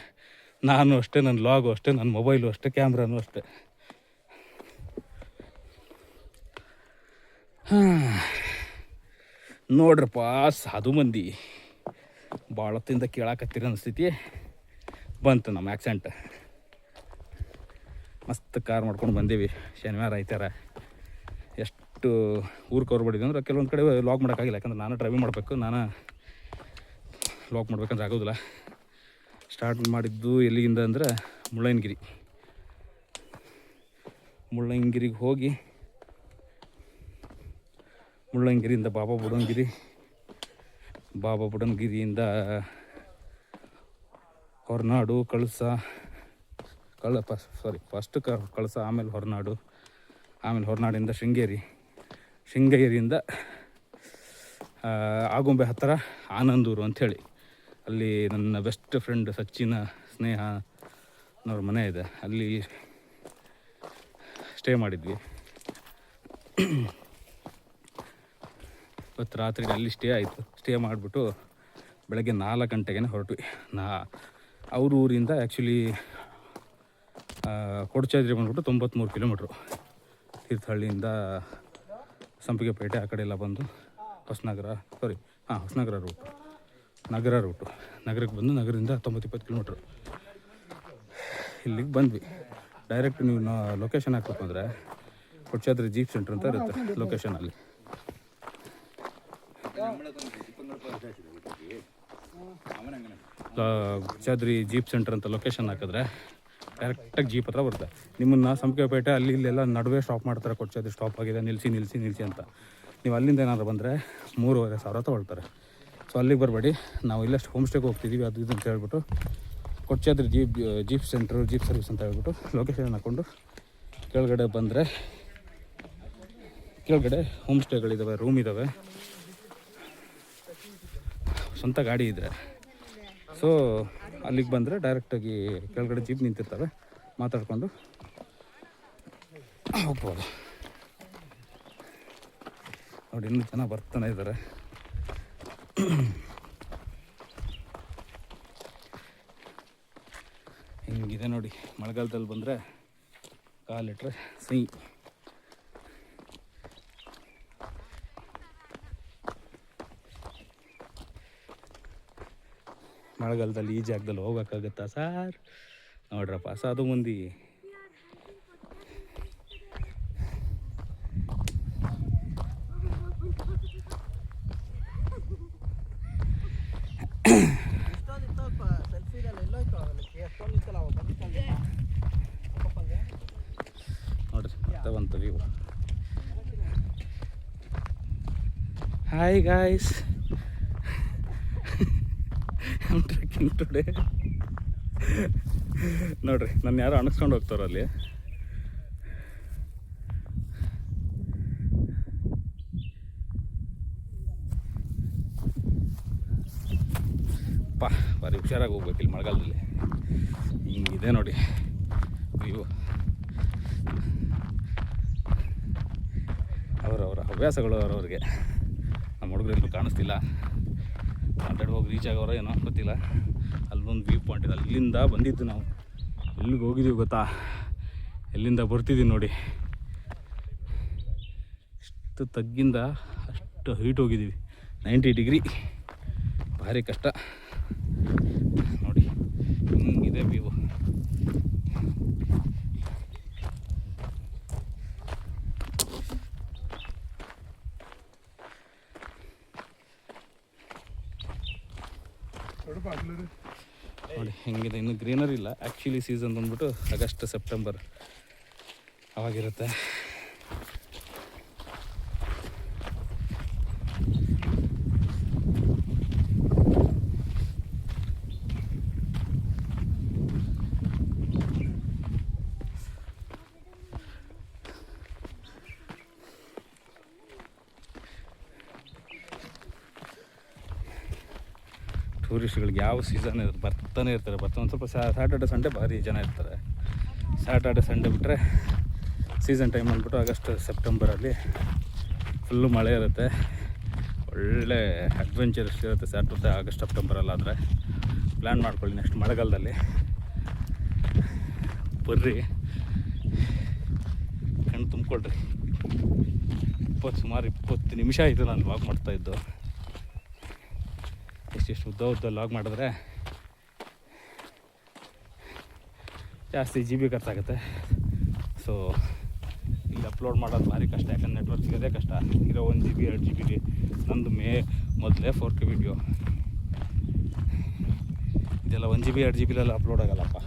ನಾನು ಅಷ್ಟೇ, ನನ್ನ ಲಾಗು ಅಷ್ಟೇ, ನನ್ನ ಮೊಬೈಲು ಅಷ್ಟೇ, ಕ್ಯಾಮ್ರಾನು ಅಷ್ಟೇ. ನೋಡ್ರಪ್ಪ, ಸಾಧು ಮಂದಿ ಭಾಳ ಹೊತ್ತಿಂದ ಕೇಳಾಕತ್ತೀರ ಸ್ಥಿತಿ ಬಂತು ನಮ್ಮ ಆ್ಯಕ್ಸೆಂಟ್. ಮಸ್ತ್ ಕಾರ್ ಮಾಡ್ಕೊಂಡು ಬಂದೀವಿ. ಶನಿವಾರ ಐತಾರ ಎಷ್ಟು ಊರು ಕವರ್ ಮಾಡಿದ್ವಿ ಅಂದ್ರೆ ಕೆಲವೊಂದು ಕಡೆ ಲಾಕ್ ಮಾಡೋಕ್ಕಾಗಿಲ್ಲ. ಯಾಕಂದ್ರೆ ನಾನು ಡ್ರೈವಿಂಗ್ ಮಾಡಬೇಕು, ನಾನು ಲಾಕ್ ಮಾಡ್ಬೇಕಂದ್ರೆ ಆಗೋದಿಲ್ಲ. ಸ್ಟಾರ್ಟ್ ಮಾಡಿದ್ದು ಎಲ್ಲಿಂದ ಅಂದರೆ ಮುಳ್ಳಯ್ಯನಗಿರಿಗೆ ಹೋಗಿ ಮುಳ್ಳಯ್ಯನಗಿರಿಯಿಂದ ಬಾಬಾ ಬುಡನ್ಗಿರಿಯಿಂದ ಹೊರನಾಡು, ಫಸ್ಟ್ ಕಳಸ, ಆಮೇಲೆ ಹೊರನಾಡಿಂದ ಶೃಂಗೇರಿಯಿಂದ ಆಗುಂಬೆ ಹತ್ತಿರ ಆನಂದೂರು ಅಂಥೇಳಿ, ಅಲ್ಲಿ ನನ್ನ ಬೆಸ್ಟ್ ಫ್ರೆಂಡ್ ಸಚ್ಚಿನ ಸ್ನೇಹನವ್ರ ಮನೆ ಇದೆ. ಅಲ್ಲಿ ಸ್ಟೇ ಮಾಡಿದ್ವಿ. ಇವತ್ತು ರಾತ್ರಿ ಅಲ್ಲಿ ಸ್ಟೇ ಮಾಡಿಬಿಟ್ಟು ಬೆಳಗ್ಗೆ 4 ಗಂಟೆಗೆ ಹೊರಟ್ವಿ. ಅವ್ರ ಊರಿಂದ ಆ್ಯಕ್ಚುಲಿ ಕೊಡಚಾದ್ರಿ ಬಂದ್ಬಿಟ್ಟು 93 ಕಿಲೋಮೀಟ್ರು. ತೀರ್ಥಹಳ್ಳಿಯಿಂದ ಸಂಪಿಗೆಪೇಟೆ ಆ ಕಡೆ ಎಲ್ಲ ಬಂದು ಹೊಸನಗರ ರೂಟು ನಗರಕ್ಕೆ ಬಂದು ನಗರದಿಂದ 90-20 ಕಿಲೋಮೀಟ್ರು ಇಲ್ಲಿಗೆ ಬಂದ್ವಿ. ಡೈರೆಕ್ಟ್ ನೀವು ಲೊಕೇಶನ್ ಹಾಕ್ಬೇಕು ಅಂದರೆ ಕೊಡಚಾದ್ರಿ ಜೀಪ್ ಸೆಂಟ್ರ್ ಅಂತ ಇರುತ್ತೆ ಲೊಕೇಶನಲ್ಲಿ. ಕೊಡಚಾದ್ರಿ ಜೀಪ್ ಸೆಂಟರ್ ಅಂತ ಲೊಕೇಶನ್ ಹಾಕಿದ್ರೆ ಡೈರೆಕ್ಟಾಗಿ ಜೀಪ್ ಹತ್ರ ಬರುತ್ತೆ. ನಿಮ್ಮನ್ನು ಸಂಪಿಗೆಪೇಟೆ ಅಲ್ಲಿ ಇಲ್ಲೆಲ್ಲ ನಡುವೆ ಸ್ಟಾಪ್ ಮಾಡ್ತಾರೆ. ಕೊಡಚಾದ್ರಿ ಸ್ಟಾಪ್ ಆಗಿದೆ, ನಿಲ್ಲಿಸಿ ಅಂತ. ನೀವು ಅಲ್ಲಿಂದ ಏನಾದ್ರು ಬಂದರೆ 3,500 ತೊಗೊಳ್ತಾರೆ. ಸೊ ಅಲ್ಲಿಗೆ ಬರಬೇಡಿ, ನಾವು ಇಲ್ಲಷ್ಟು ಹೋಮ್ ಸ್ಟೇಗೆ ಹೋಗ್ತಿದ್ದೀವಿ ಅದು ಇದು ಅಂತ ಹೇಳ್ಬಿಟ್ಟು Kodachadri jeep centre, jeep service ಅಂತ ಹೇಳ್ಬಿಟ್ಟು ಲೊಕೇಶನ್ ಹಾಕ್ಕೊಂಡು ಕೆಳಗಡೆ ಬಂದರೆ ಕೆಳಗಡೆ ಹೋಮ್ ಸ್ಟೇಗಳಿದ್ದಾವೆ, ರೂಮ್ ಇದ್ದಾವೆ, ಸ್ವಂತ ಗಾಡಿ ಇದೆ. ಸೊ ಅಲ್ಲಿಗೆ ಬಂದರೆ ಡೈರೆಕ್ಟಾಗಿ ಕೆಳಗಡೆ ಜೀಪ್ ನಿಂತಿರ್ತವೆ, ಮಾತಾಡಿಕೊಂಡು ಹೋಗ್ಬೋದು. ನೋಡಿ ಇನ್ನೂ ಜನ ಬರ್ತಾನೆ ಇದ್ದಾರೆ. ಹಿಂಗಿದೆ ನೋಡಿ, ಮಳೆಗಾಲದಲ್ಲಿ ಬಂದರೆ ಕಾಲಿಟ್ರೆ ಸಿಹಿ. ಮಳೆಗಾಲದಲ್ಲಿ ಈ ಜಾಗದಲ್ಲಿ ಹೋಗೋಕ್ಕಾಗತ್ತಾ ಸಾರ್? ನೋಡ್ರಪ್ಪ ಸಾಧು ಮಂದಿ. ನೋಡ್ರಿ ಬಂತು view. Hi guys. Walking today. ನೋಡ್ರಿ ನನ್ನ ಯಾರೋ ಅಣಸ್ಕೊಂಡು ಹೋಗ್ತಾರಲ್ಲಿ. ಭಾರಿ ಹುಷಾರಾಗಿ ಹೋಗ್ಬೇಕು ಇಲ್ಲಿ ಮಳೆಗಾಲದಲ್ಲಿ. ಹಿಂಗಿದೆ ನೋಡಿ ವ್ಯೂ. ಅವರವರ ಹವ್ಯಾಸಗಳು ಅವರವ್ರಿಗೆ. ನಮ್ಮ ಹುಡುಗರೆಲ್ಲೂ ಕಾಣಿಸ್ತಿಲ್ಲ. ಮಾತಾಡಿ ಹೋಗಿ ರೀಚ್ ಆಗೋರೋ ಏನೋ ಗೊತ್ತಿಲ್ಲ. ಅಲ್ಲೊಂದು ವ್ಯೂ ಪಾಯಿಂಟ್ ಇದೆ, ಅಲ್ಲಿಂದ ಬಂದಿದ್ದು ನಾವು. ಎಲ್ಲಿಗೆ ಹೋಗಿದ್ದೀವಿ ಗೊತ್ತಾ? ಎಲ್ಲಿಂದ ಬರ್ತಿದ್ದೀವಿ ನೋಡಿ. ಅಷ್ಟು ತಗ್ಗಿಂದ ಅಷ್ಟು ಹೈಟ್ ಹೋಗಿದ್ದೀವಿ, 90 ಡಿಗ್ರಿ. ಭಾರಿ ಕಷ್ಟ ನೋಡಿ. ಹಿಂಗಿದೆ ವ್ಯೂ. ನೋಡಿ ಹೆಂಗಿದೆ. ಇನ್ನು ಗ್ರೀನರಿ ಇಲ್ಲ. ಆ್ಯಕ್ಚುಲಿ ಸೀಸನ್ ಬಂದ್ಬಿಟ್ಟು ಆಗಸ್ಟ್ ಸೆಪ್ಟೆಂಬರ್ ಅವಾಗಿರುತ್ತೆ. ಟೂರಿಸ್ಟ್ಗಳಿಗೆ ಯಾವ ಸೀಸನ್ ಬರ್ತಾನೆ ಇರ್ತಾರೆ. ಒಂದು ಸ್ವಲ್ಪ ಸ್ಯಾಟರ್ಡೆ ಸಂಡೇ ಭಾರಿ ಜನ ಇರ್ತಾರೆ. ಸ್ಯಾಟರ್ಡೆ ಸಂಡೇ ಬಿಟ್ಟರೆ ಸೀಸನ್ ಟೈಮ್ ಅಂದ್ಬಿಟ್ಟು ಆಗಸ್ಟ್ ಸೆಪ್ಟೆಂಬರಲ್ಲಿ ಫುಲ್ಲು ಮಳೆ ಇರುತ್ತೆ. ಒಳ್ಳೆ ಅಡ್ವೆಂಚರಸ್ ಇರುತ್ತೆ ಸ್ಯಾಟರ್ಡೆ ಆಗಸ್ಟ್ ಸೆಪ್ಟೆಂಬರಲ್ಲಾದರೆ. ಪ್ಲ್ಯಾನ್ ಮಾಡ್ಕೊಳ್ಳಿ ನೆಕ್ಸ್ಟ್ ಮಳೆಗಾಲದಲ್ಲಿ ಬರ್ರಿ, ಕಣ್ಣು ತುಂಬಿಕೊಳ್ರಿ. ಸುಮಾರು 20 ನಿಮಿಷ ಆಯಿತು ನಾನು ವಾಕ್ ಮಾಡ್ತಾಯಿದ್ದು. ಎಷ್ಟೆಷ್ಟು ಉದ್ದ ಲಾಗ್ ಮಾಡಿದ್ರೆ ಜಾಸ್ತಿ GB ಖರ್ಚಾಗುತ್ತೆ. ಸೊ ಇಲ್ಲಿ ಅಪ್ಲೋಡ್ ಮಾಡೋದು ಭಾರಿ ಕಷ್ಟ, ಯಾಕಂದ್ರೆ ನೆಟ್ವರ್ಕ್ ಸಿಗೋದೇ ಕಷ್ಟ. ಇರೋ 1 GB 2 GB. ನಂದು ಮೊದಲೇ 4K ವಿಡಿಯೋ. ಇದೆಲ್ಲ 1 GB 2 GB ಅಪ್ಲೋಡ್ ಆಗೋಲ್ಲಪ್ಪ.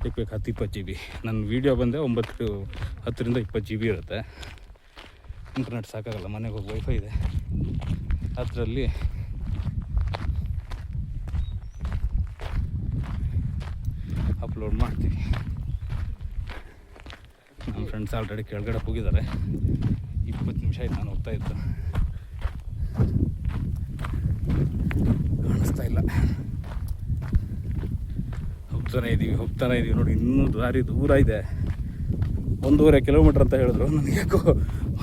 ಬೇಕು 10-20 GB. ನನ್ನ ವೀಡಿಯೋ ಬಂದೆ 10ರಿಂದ 20 GB ಇರುತ್ತೆ. ಇಂಟರ್ನೆಟ್ ಸಾಕಾಗಲ್ಲ. ಮನೆಗೆ ಹೋಗಿ ವೈಫೈ ಇದೆ, ಅದರಲ್ಲಿ ಅಪ್ಲೋಡ್ ಮಾಡ್ತೀವಿ. ನಮ್ಮ ಫ್ರೆಂಡ್ಸ್ ಆಲ್ರೆಡಿ ಕೆಳಗಡೆ ಹೋಗಿದ್ದಾರೆ. 20 ನಿಮಿಷ ಆಯ್ತು ನಾನು ಹೋಗ್ತಾ ಇದ್ದು, ಕಾಣಿಸ್ತಾ ಇಲ್ಲ. ಹೋಗ್ತಾನೆ ಇದ್ದೀವಿ ನೋಡಿ. ಇನ್ನೂ ದಾರಿ ದೂರ ಇದೆ. 1.5 ಕಿಲೋಮೀಟ್ರ್ ಅಂತ ಹೇಳಿದ್ರು. ನನಗೆ ಯಾಕೋ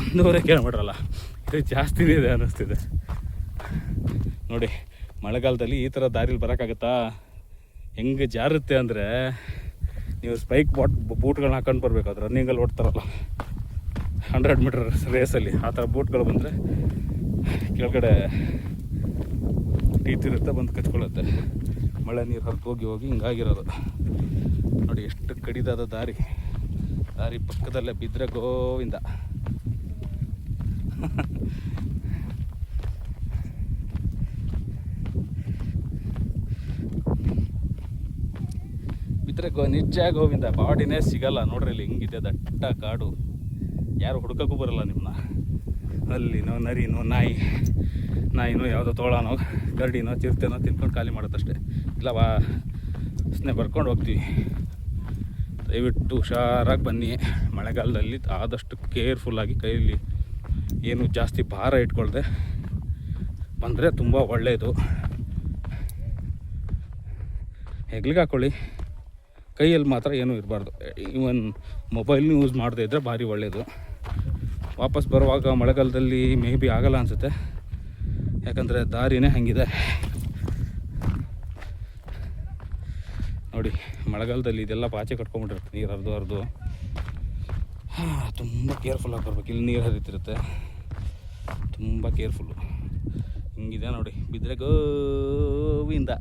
1.5 ಕಿಲೋಮೀಟ್ರ್ ಅಲ್ಲ, ಇದು ಜಾಸ್ತಿನೇ ಇದೆ ಅನ್ನಿಸ್ತಿದೆ ನೋಡಿ. ಮಳೆಗಾಲದಲ್ಲಿ ಈ ಥರ ದಾರಿಲಿ ಬರೋಕ್ಕಾಗತ್ತಾ? ಹೆಂಗೆ ಜಾರುತ್ತೆ ಅಂದರೆ, ನೀವು ಸ್ಪೈಕ್ ಬೂಟ್ಗಳನ್ನ ಹಾಕೊಂಡು ಬರಬೇಕು. ಅದು ರನ್ನಿಂಗಲ್ಲಿ ಓಡ್ತಾರಲ್ಲ 100 ಮೀಟರ್ ರೇಸಲ್ಲಿ, ಆ ಥರ ಬೂಟ್ಗಳು ಬಂದರೆ ಕೆಳಗಡೆ ಟೀತ್ ಇರುತ್ತೆ, ಬಂದು ಕಚ್ಕೊಳ್ಳುತ್ತೆ. ಮಳೆ ನೀರು ಹರಿದು ಹೋಗಿ ಹಿಂಗಾಗಿರೋದು ನೋಡಿ. ಎಷ್ಟು ಕಡಿದಾದ ದಾರಿ ಪಕ್ಕದಲ್ಲೇ ಬಿದ್ದರೆ ಗೋವಿಂದ. ಬಿದ್ದರೆ ನಿಜ ಗೋವಿಂದ. ಬಾಡಿನೇ ಸಿಗಲ್ಲ ನೋಡ್ರಿ. ಇಲ್ಲಿ ಹಿಂಗಿದೆ ದಟ್ಟ ಕಾಡು. ಯಾರು ಹುಡ್ಕೋಕ್ಕೂ ಬರಲ್ಲ ನಿಮ್ಮನ್ನ. ಅಲ್ಲಿನೋ ನರಿನೋ ನಾಯಿನೋ ಯಾವುದೋ ತೋಳನೋ ಗರಡಿನೋ ಚಿರತೆನೋ ತಿನ್ಕೊಂಡು ಖಾಲಿ ಮಾಡುತ್ತಷ್ಟೇ. ಇಲ್ಲ ಸ್ನೇ ಬರ್ಕೊಂಡು ಹೋಗ್ತೀವಿ. ದಯವಿಟ್ಟು ಹುಷಾರಾಗಿ ಬನ್ನಿ. ಮಳೆಗಾಲದಲ್ಲಿ ಆದಷ್ಟು ಕೇರ್ಫುಲ್ಲಾಗಿ, ಕೈಯಲ್ಲಿ ಏನು ಜಾಸ್ತಿ ಭಾರ ಇಟ್ಕೊಳ್ದೆ ಬಂದರೆ ತುಂಬ ಒಳ್ಳೆಯದು. ಹೆಗ್ಲಿಗೆ ಹಾಕ್ಕೊಳ್ಳಿ, ಕೈಯಲ್ಲಿ ಮಾತ್ರ ಏನೂ ಇರಬಾರ್ದು. ಇವನ್ ಮೊಬೈಲ್ನೂ ಯೂಸ್ ಮಾಡದೇ ಇದ್ದರೆ ಭಾರಿ ಒಳ್ಳೆಯದು. ವಾಪಸ್ ಬರುವಾಗ ಮಳೆಗಾಲದಲ್ಲಿ ಮೇ ಬಿ ಆಗಲ್ಲ ಅನಿಸುತ್ತೆ, ಯಾಕಂದರೆ ದಾರಿನೇ ಹಾಗಿದೆ ನೋಡಿ. ಮಳೆಗಾಲದಲ್ಲಿ ಇದೆಲ್ಲ ಪಾಚೆ ಕಟ್ಕೊಂಡ್ಬಿಟ್ಟಿರುತ್ತೆ, ನೀರು ಹರಿದು. ತುಂಬ ಕೇರ್ಫುಲ್ಲಾಗಿ ಬರ್ಬೇಕು. ಇಲ್ಲಿ ನೀರು ಹರಿತಿರುತ್ತೆ, ತುಂಬ ಕೇರ್ಫುಲ್ಲು. ಹಿಂಗಿದೆ ನೋಡಿ. ಬಿದ್ದರೆ ಗೋವಿಂದ.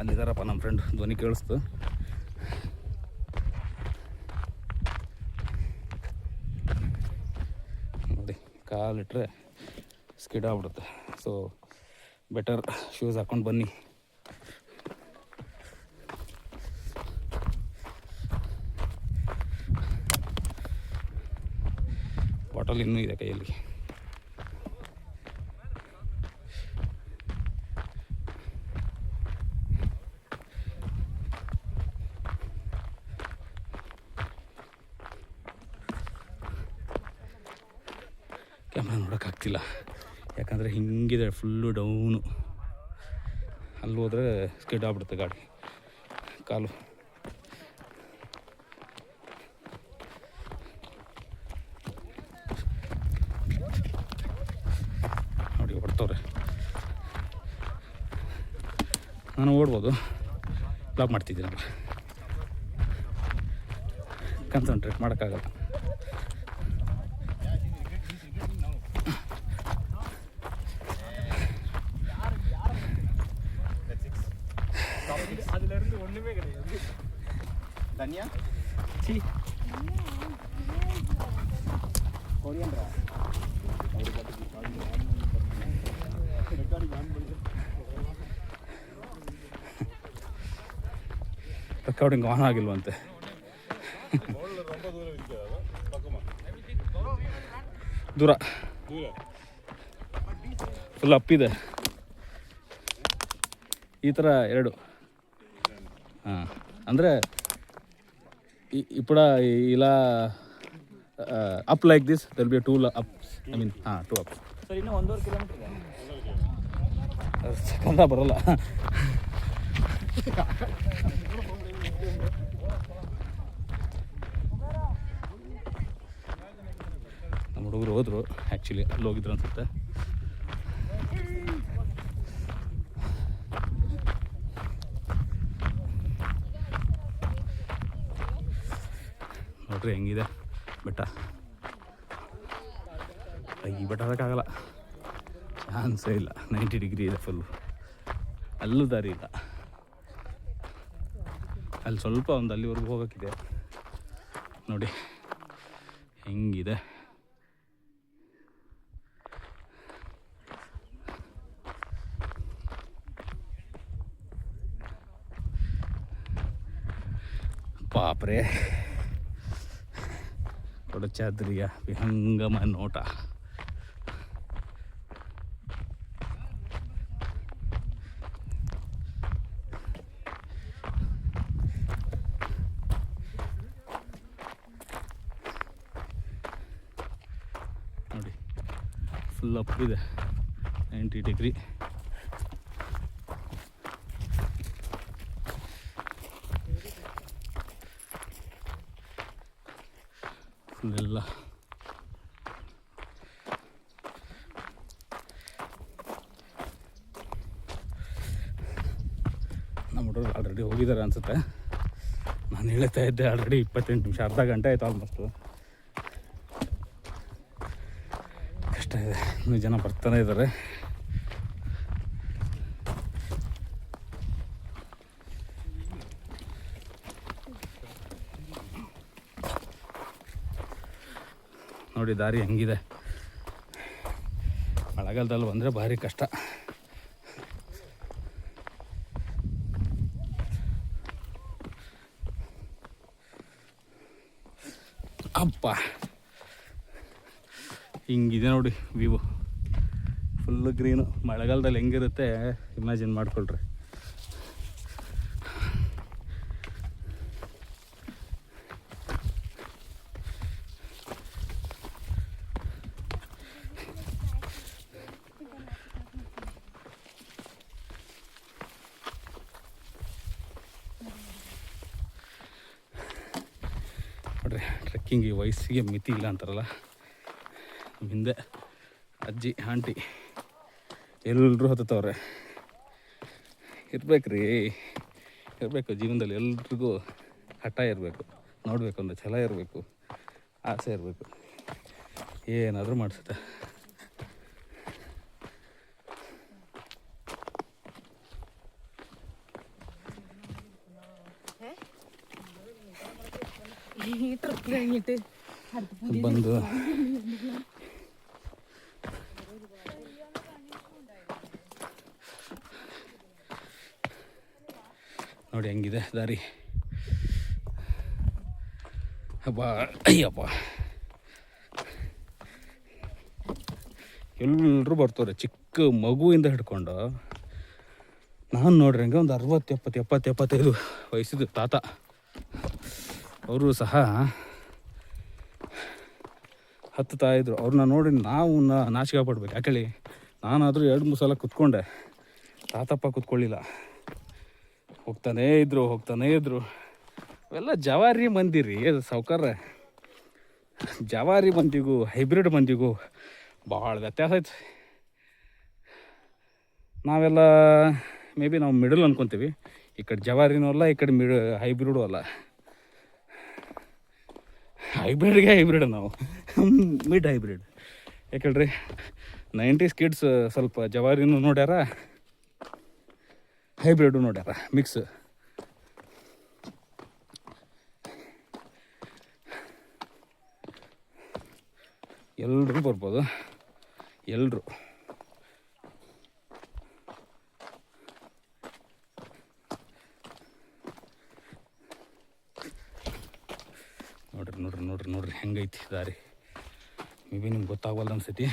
ಅಲ್ಲಿದ್ದಾರಪ್ಪ ನಮ್ಮ ಫ್ರೆಂಡ್, ಧ್ವನಿ ಕೇಳಿಸ್ತು. ನೋಡಿ, ಕಾಲಿಟ್ರೆ ಸ್ಕಿಡ್ ಆಗ್ಬಿಡುತ್ತೆ. ಸೊ ಬೆಟರ್ ಶೂಸ್ ಹಾಕ್ಕೊಂಡು ಬನ್ನಿ. ಬಾಟಲ್ ಇನ್ನೂ ಇದೆ ಕೈಯಲ್ಲಿ. ಕ್ಯಾಮ್ರಾ ನೋಡೋಕ್ಕಾಗ್ತಿಲ್ಲ ಯಾಕಂದರೆ ಹಿಂಗಿದೆ ಫುಲ್ಲು ಡೌನು. ಅಲ್ಲಿ ಹೋದರೆ ಸ್ಕಿಡ್ ಆಗ್ಬಿಡುತ್ತೆ ಗಾಡಿ, ಕಾಲು. ನೋಡಿ ಹೊಡ್ತವ್ರೆ. ನಾನು ಓಡ್ಬೋದು, ಬ್ಲಾಕ್ ಮಾಡ್ತಿದ್ದೀನಲ್ಲ, ಕಾನ್ಸಂಟ್ರೇಟ್ ಮಾಡೋಕ್ಕಾಗಲ್ಲ.
அதுலேருந்து ஒன்றுமே கிடையாது. தனியா சி கொரியன்ரா
ರೆಕಾರ್ಡಿಂಗ್ ಆನ್ ಆಗಿಲ್ವಂತೆ. ದೂರ ಫುಲ್ ಅಪ್ಪಿದೆ. ಈ ಥರ 2 ಹಾಂ, ಅಂದರೆ ఇప్పుడు ఇలా up like this they'll be 2 ups, I mean 2 ups.
Sir ಇನ್ನೂ 1.5 ಕಿಲೋಮೀಟರ್ ಇದೆ.
ಕನ್ನಡ ಬರೋಲ್ಲ. ನಮ್ಮ ಹುಡುಗರು ಹೋದರು, ಆ್ಯಕ್ಚುಲಿ ಅಲ್ಲಿ ಹೋಗಿದ್ರು ಅನ್ಸುತ್ತೆ. ನೋಡ್ರಿ ಹೆಂಗಿದೆ ಬೆಟ್ಟ. ಈ ಬೆಟ್ಟ ಹತ್ತಕ್ಕಾಗಲ್ಲ, ಚಾನ್ಸೇ ಇಲ್ಲ. 90 ಡಿಗ್ರಿ ಇದೆ ಫುಲ್ಲು. ಅಲ್ಲೂ ದಾರಿ ಇಲ್ಲ. ಅಲ್ಲಿ ಸ್ವಲ್ಪ ಒಂದು ಅಲ್ಲಿವರೆಗೂ ಹೋಗೋಕ್ಕಿದೆ. ನೋಡಿ ಹೆಂಗಿದೆ. ಪಾಪ್ರೆ, ಕೊಡಚಾದ್ರಿಯ ವಿಹಂಗಮ ನೋಟ. ನೋಡಿ ಫುಲ್ ಅಪ್ ಇದೆ, 90 ಡಿಗ್ರಿ. ಫುಲ್ಲೆಲ್ಲ ನಮ್ಮ ಹುಡುಗರು ಆಲ್ರೆಡಿ ಹೋಗಿದ್ದಾರೆ ಅನಿಸುತ್ತೆ. ನಾನು ಹೇಳ್ತಾ ಇದ್ದೆ ಆಲ್ರೆಡಿ 28 ನಿಮಿಷ, ಅರ್ಧ ಗಂಟೆ ಆಯಿತು ಆಲ್ಮೋಸ್ಟು. ಕಷ್ಟ ಇದೆ, ಇನ್ನೂ ಜನ ಬರ್ತಾನೆ ಇದ್ದಾರೆ. ನೋಡಿ ದಾರಿ ಹೆಂಗಿದೆ. ಮಳೆಗಾಲದಲ್ಲಿ ಬಂದರೆ ಭಾರಿ ಕಷ್ಟ. ಅಪ್ಪ ಹಿಂಗಿದೆ ನೋಡಿ ವ್ಯೂ, ಫುಲ್ಲು ಗ್ರೀನು. ಮಳೆಗಾಲದಲ್ಲಿ ಹೆಂಗಿರುತ್ತೆ ಇಮ್ಯಾಜಿನ್ ಮಾಡ್ಕೊಳ್ರಿ. ನೋಡ್ರಿ ಟ್ರೆಕ್ಕಿಂಗ್ ವಯಸ್ಸಿಗೆ ಮಿತಿ ಇಲ್ಲ ಅಂತಾರಲ್ಲ. ಹಿಂದೆ ಅಜ್ಜಿ ಆಂಟಿ ಎಲ್ಲರೂ ಹತ್ತವ್ರೆ. ಇರ್ಬೇಕ್ರಿ, ಇರಬೇಕು ಜೀವನದಲ್ಲಿ. ಎಲ್ರಿಗೂ ಹಠ ಇರಬೇಕು, ನೋಡಬೇಕು ಅನ್ನೋ ಛಲ ಇರಬೇಕು, ಆಸೆ ಇರಬೇಕು, ಏನಾದರೂ ಮಾಡಿಸುತ್ತೆ. ಬಂದು ನೋಡಿ ಹೆಂಗಿದೆ ದಾರಿ. ಹಬ್ಬ ಅಯ್ಯಪ್ಪ, ಎಲ್ಲರೂ ಬರ್ತಾರೆ, ಚಿಕ್ಕ ಮಗುವಿಂದ ಹಿಡ್ಕೊಂಡು. ನಾನು ನೋಡ್ರಿ ಹಂಗೆ ಒಂದು 60, 70, 75 ವಯಸ್ಸಿದ್ದು ತಾತ, ಅವರು ಸಹ ಹತ್ತುತ್ತಾಯಿದ್ರು. ಅವ್ರನ್ನ ನೋಡಿ ನಾವು ನಾಚಿಕೆ ಪಡ್ಬೇಕು. ಯಾಕೇಳಿ ನಾನಾದರೂ 2-3 ಸಲ ಕುತ್ಕೊಂಡೆ, ತಾತಪ್ಪ ಕುತ್ಕೊಳ್ಳಿಲ್ಲ. ಹೋಗ್ತಾನೇ ಇದ್ರು. ಅವೆಲ್ಲ ಜವಾರಿ ಮಂದಿ ರೀ ಸಾವ್ಕಾರ. ಜವಾರಿ ಮಂದಿಗೂ ಹೈಬ್ರಿಡ್ ಮಂದಿಗೂ ಭಾಳ ವ್ಯತ್ಯಾಸ ಐತೆ. ನಾವೆಲ್ಲ ಮೇ ಬಿ ನಾವು ಮಿಡಲ್ ಅಂದ್ಕೊತೀವಿ. ಈ ಕಡೆ ಜವಾರಿನೂ ಅಲ್ಲ, ಈ ಕಡೆ ಹೈಬ್ರಿಡು ಅಲ್ಲ. ಹೈಬ್ರಿಡ್ ನಾವು ಮಿಡ್ ಹೈಬ್ರಿಡ್. ಯಾಕೇಳ್ರಿ 90s ಕಿಡ್ಸ್ ಸ್ವಲ್ಪ ಜವಾರಿನೂ ನೋಡ್ಯಾರ, ಹೈಬ್ರಿಡು ನೋಡ್ಯಾರ, ಮಿಕ್ಸ್. ಎಲ್ಲರೂ ಬರ್ಬೋದು, ಎಲ್ಲರೂ. ನೋಡ್ರಿ ಹೆಂಗೈತಿ ದಾರಿ. ಮೇ ಬಿ ನಿಮ್ಗೆ ಗೊತ್ತಾಗವಲ್ದು ಅನ್ಸೈತಿ.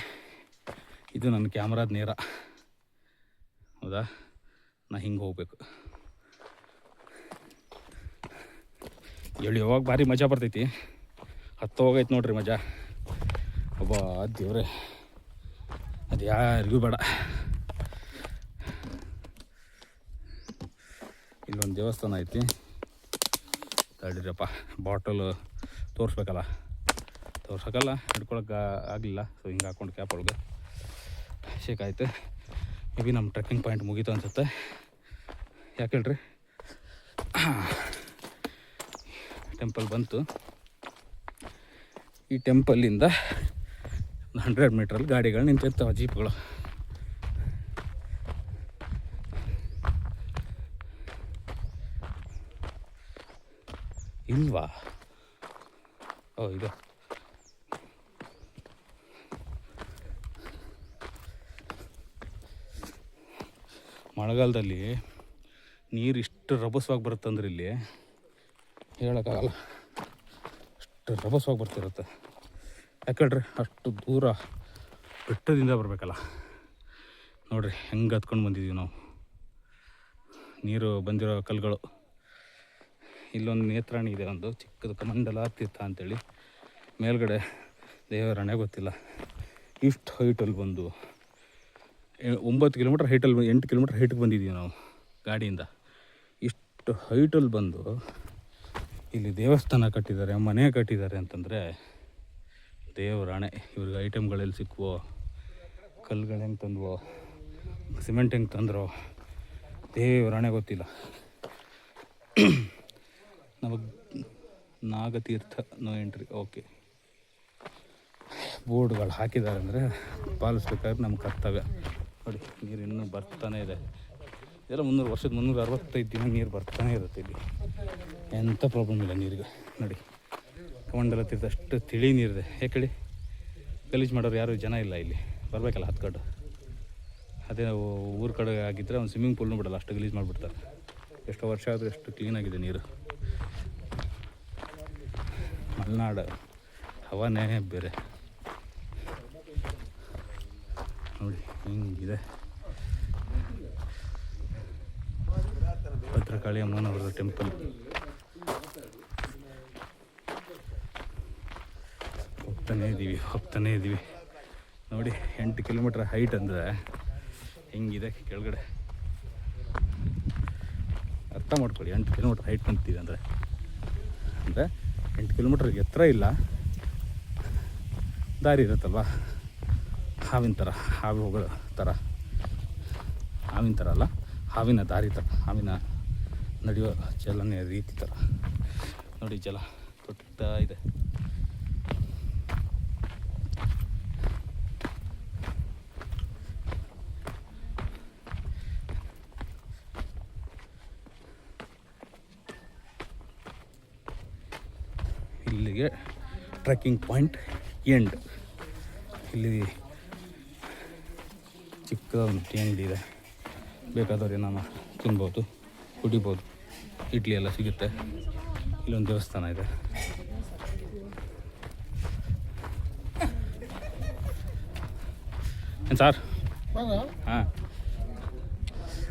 ಇದು ನನ್ನ ಕ್ಯಾಮ್ರಾದ ನೇರ, ಹೌದಾ? ನಾ ಹಿಂಗೆ ಹೋಗ್ಬೇಕು. ಇಳಿಯುವಾಗ ಭಾರಿ ಮಜಾ ಬರ್ತೈತಿ, ಹತ್ತೋಗೈತೆ ನೋಡ್ರಿ ಮಜಾ. ಒಬ್ಬ ದೇವ್ರೆ, ಅದು ಯಾರಿಗೂ ಬೇಡ. ಇಲ್ಲೊಂದು ದೇವಸ್ಥಾನ ಐತಿ, ತಡೀರಪ್ಪ, ಬಾಟಲ್ ತೋರಿಸ್ಬೇಕಲ್ಲ, ಹಿಡ್ಕೊಳಕ್ಕೆ ಆಗಲಿಲ್ಲ. ಸೊ ಹಿಂಗೆ ಹಾಕ್ಕೊಂಡು ಕ್ಯಾಪ್ ಒಳಗೆ ಶೇಕಾಯ್ತು. ಮೇ ಬಿ ನಮ್ಮ ಟ್ರೆಕ್ಕಿಂಗ್ ಪಾಯಿಂಟ್ ಮುಗೀತು ಅನ್ಸುತ್ತೆ. ಯಾಕೆ ಹೇಳ್ರಿ, ಟೆಂಪಲ್ ಬಂತು. ಈ ಟೆಂಪಲ್ಲಿಂದ 100 ಮೀಟ್ರಲ್ಲಿ ಗಾಡಿಗಳು ನಿಂತಿರ್ತಾವೆ, ಜೀಪ್ಗಳು. ಇಲ್ವಾ? ಓ ಇದು ಮಳೆಗಾಲದಲ್ಲಿ ನೀರು ಇಷ್ಟು ರಭಸವಾಗಿ ಬರುತ್ತಂದ್ರೆ ಇಲ್ಲಿ ಹೇಳೋಕ್ಕಾಗಲ್ಲ, ಅಷ್ಟು ರಭಸವಾಗಿ ಬರ್ತಿರುತ್ತೆ. ಯಾಕೇಳ್ರಿ, ಅಷ್ಟು ದೂರ ಬೆಟ್ಟದಿಂದ ಬರಬೇಕಲ್ಲ. ನೋಡಿರಿ ಹೆಂಗೆ ಹತ್ಕೊಂಡು ಬಂದಿದ್ದೀವಿ ನಾವು, ನೀರು ಬಂದಿರೋ ಕಲ್ಲುಗಳು. ಇಲ್ಲೊಂದು ನೇತ್ರಾಣಿ ಇದೆ, ಒಂದು ಚಿಕ್ಕದು ಕಮಂಡಲ ತೀರ್ಥ ಅಂತೇಳಿ. ಮೇಲ್ಗಡೆ ದೇವರಾಣೆ ಗೊತ್ತಿಲ್ಲ. ಇಷ್ಟು ಹೈಟಲ್ಲಿ ಬಂದು 9 ಕಿಲೋಮೀಟ್ರ್ ಹೈಟಲ್ಲಿ, 8 ಕಿಲೋಮೀಟ್ರ್ ಹೈಟಿಗೆ ಬಂದಿದ್ದೀವಿ ನಾವು ಗಾಡಿಯಿಂದ. ಇಷ್ಟು ಹೈಟಲ್ಲಿ ಬಂದು ಇಲ್ಲಿ ದೇವಸ್ಥಾನ ಕಟ್ಟಿದ್ದಾರೆ, ಮನೆ ಕಟ್ಟಿದ್ದಾರೆ ಅಂತಂದರೆ ದೇವರಾಣೆ. ಇವ್ರಿಗೆ ಐಟಮ್ಗಳೆಲ್ಲಿ ಸಿಕ್ಕುವೋ, ಕಲ್ಲುಗಳು ಹೆಂಗೆ ತಂದ್ವೋ, ಸಿಮೆಂಟ್ ಹೆಂಗೆ ತಂದ್ರೋ, ದೇವರಾಣೆ ಗೊತ್ತಿಲ್ಲ. ನಮಗೆ ನಾಗತೀರ್ಥ ನೋ ಎಂಟ್ರಿ. ಓಕೆ, ಬೋರ್ಡ್ಗಳು ಹಾಕಿದ್ದಾರೆ ಅಂದರೆ ಪಾಲಿಸ್ಬೇಕಾದ್ರೆ ನಮ್ಮ ಕರ್ತವ್ಯ. ನೋಡಿ ನೀರು ಇನ್ನೂ ಬರ್ತಾನೆ ಇದೆ. ಇದೆಲ್ಲ 365 ದಿನ ನೀರು ಬರ್ತಾನೆ ಇರುತ್ತೆ ಇಲ್ಲಿ, ಎಂಥ ಪ್ರಾಬ್ಲಮ್ ಇಲ್ಲ ನೀರಿಗೆ. ನೋಡಿ ಕಮಂಡಲ ತೀರ್ಥ ಅಷ್ಟು ತಿಳಿ ನೀರಿದೆ. ಯಾಕೇಳಿ ಗಲೀಜು ಮಾಡೋರು ಯಾರು ಜನ ಇಲ್ಲ ಇಲ್ಲಿ, ಬರಬೇಕಲ್ಲ ಹತ್ಕೊಂಡು. ಅದೇ ನಾವು ಊರ ಕಡೆ ಆಗಿದ್ದರೆ ಒಂದು ಸ್ವಿಮ್ಮಿಂಗ್ ಪೂಲ್ನೂ ಬಿಡಲ್ಲ, ಅಷ್ಟು ಗಲೀಜು ಮಾಡಿಬಿಡ್ತಾರೆ. ಎಷ್ಟು ವರ್ಷ ಆದರೂ ಎಷ್ಟು ಕ್ಲೀನಾಗಿದೆ ನೀರು. ಮಲೆನಾಡು ಹವಾನೇ ಬೇರೆ. ನೋಡಿ ಹಿಂಗಿದೆ ಭದ್ರಕಾಳಿ ಅಮ್ಮನವರ ಟೆಂಪಲ್. ಹೋಗ್ತಾನೇ ಇದ್ದೀವಿ. ನೋಡಿ 8 ಕಿಲೋಮೀಟ್ರ್ ಹೈಟ್ ಅಂದರೆ ಹೆಂಗಿದೆ ಕೆಳಗಡೆ, ಅರ್ಥ ಮಾಡ್ಕೊಳ್ಳಿ. 8 ಕಿಲೋಮೀಟ್ರ್ ಹೈಟ್ ಬಂತೀವಿ ಅಂದರೆ 8 ಕಿಲೋಮೀಟ್ರ್ ಎತ್ತರ ಇಲ್ಲ, ದಾರಿ ಇರುತ್ತಲ್ವ ಹಾವಿನ ಥರ, ಹಾವಿ ಹೋಗೋ ಥರ. ಹಾವಿನ ಥರ ಅಲ್ಲ, ಹಾವಿನ ದಾರಿ ಥರ, ಹಾವಿನ ನಡೆಯೋ ಚಲನೆ ರೀತಿ ಥರ. ನೋಡಿ ಜಲ ತೊಟ್ತಾ ಇದೆ. ಇಲ್ಲಿಗೆ ಟ್ರೆಕ್ಕಿಂಗ್ ಪಾಯಿಂಟ್ ಎಂಡ್. ಇಲ್ಲಿ ಚಿಕ್ಕ ಒಂದು ಟೀ ಅಂಗಡಿ ಇದೆ, ಬೇಕಾದವ್ರು ಏನಾನ ತಿನ್ಬೋದು, ಕುಡಿಬೋದು, ಇಡ್ಲಿ ಎಲ್ಲ ಸಿಗುತ್ತೆ. ಇಲ್ಲೊಂದು ದೇವಸ್ಥಾನ ಇದೆ. ಏನು ಸಾರ್ ಹಾಂ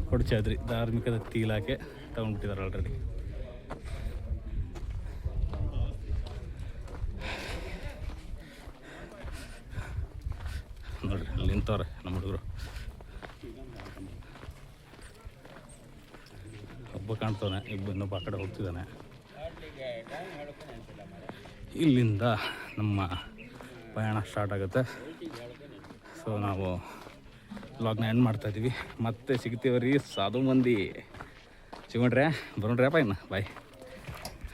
ಕೊಡ್ಚಾದ್ರಿ ಧಾರ್ಮಿಕ ದತ್ತಿ ಇಲಾಖೆ ತಗೊಂಡ್ಬಿಟ್ಟಿದ್ದಾರೆ ಆಲ್ರೆಡಿ. ನೋಡ್ರಿ ಅಲ್ಲಿ ನಿಂತವ್ರೆ ನಮ್ಮ ಹುಡುಗರು. ಒಬ್ಬ ಕಾಣ್ತವನೆ, ಇನ್ನೊಬ್ಬ ಆ ಕಡೆ ಹೋಗ್ತಿದ್ದಾನೆ. ಇಲ್ಲಿಂದ ನಮ್ಮ ಪ್ರಯಾಣ ಸ್ಟಾರ್ಟ್ ಆಗುತ್ತೆ. ಸೊ ನಾವು ವ್ಲಾಗ್ನ ಎಂಡ್ ಮಾಡ್ತಾಯಿದ್ದೀವಿ. ಮತ್ತೆ ಸಿಗ್ತೀವಿ ರೀ ಸಾಧು ಮಂದಿ. ಸಿಗೋಣ್ರೆ ಬರೋಣ್ರಿ ಅಪ್ಪ ಇನ್ನು ಬಾಯ್.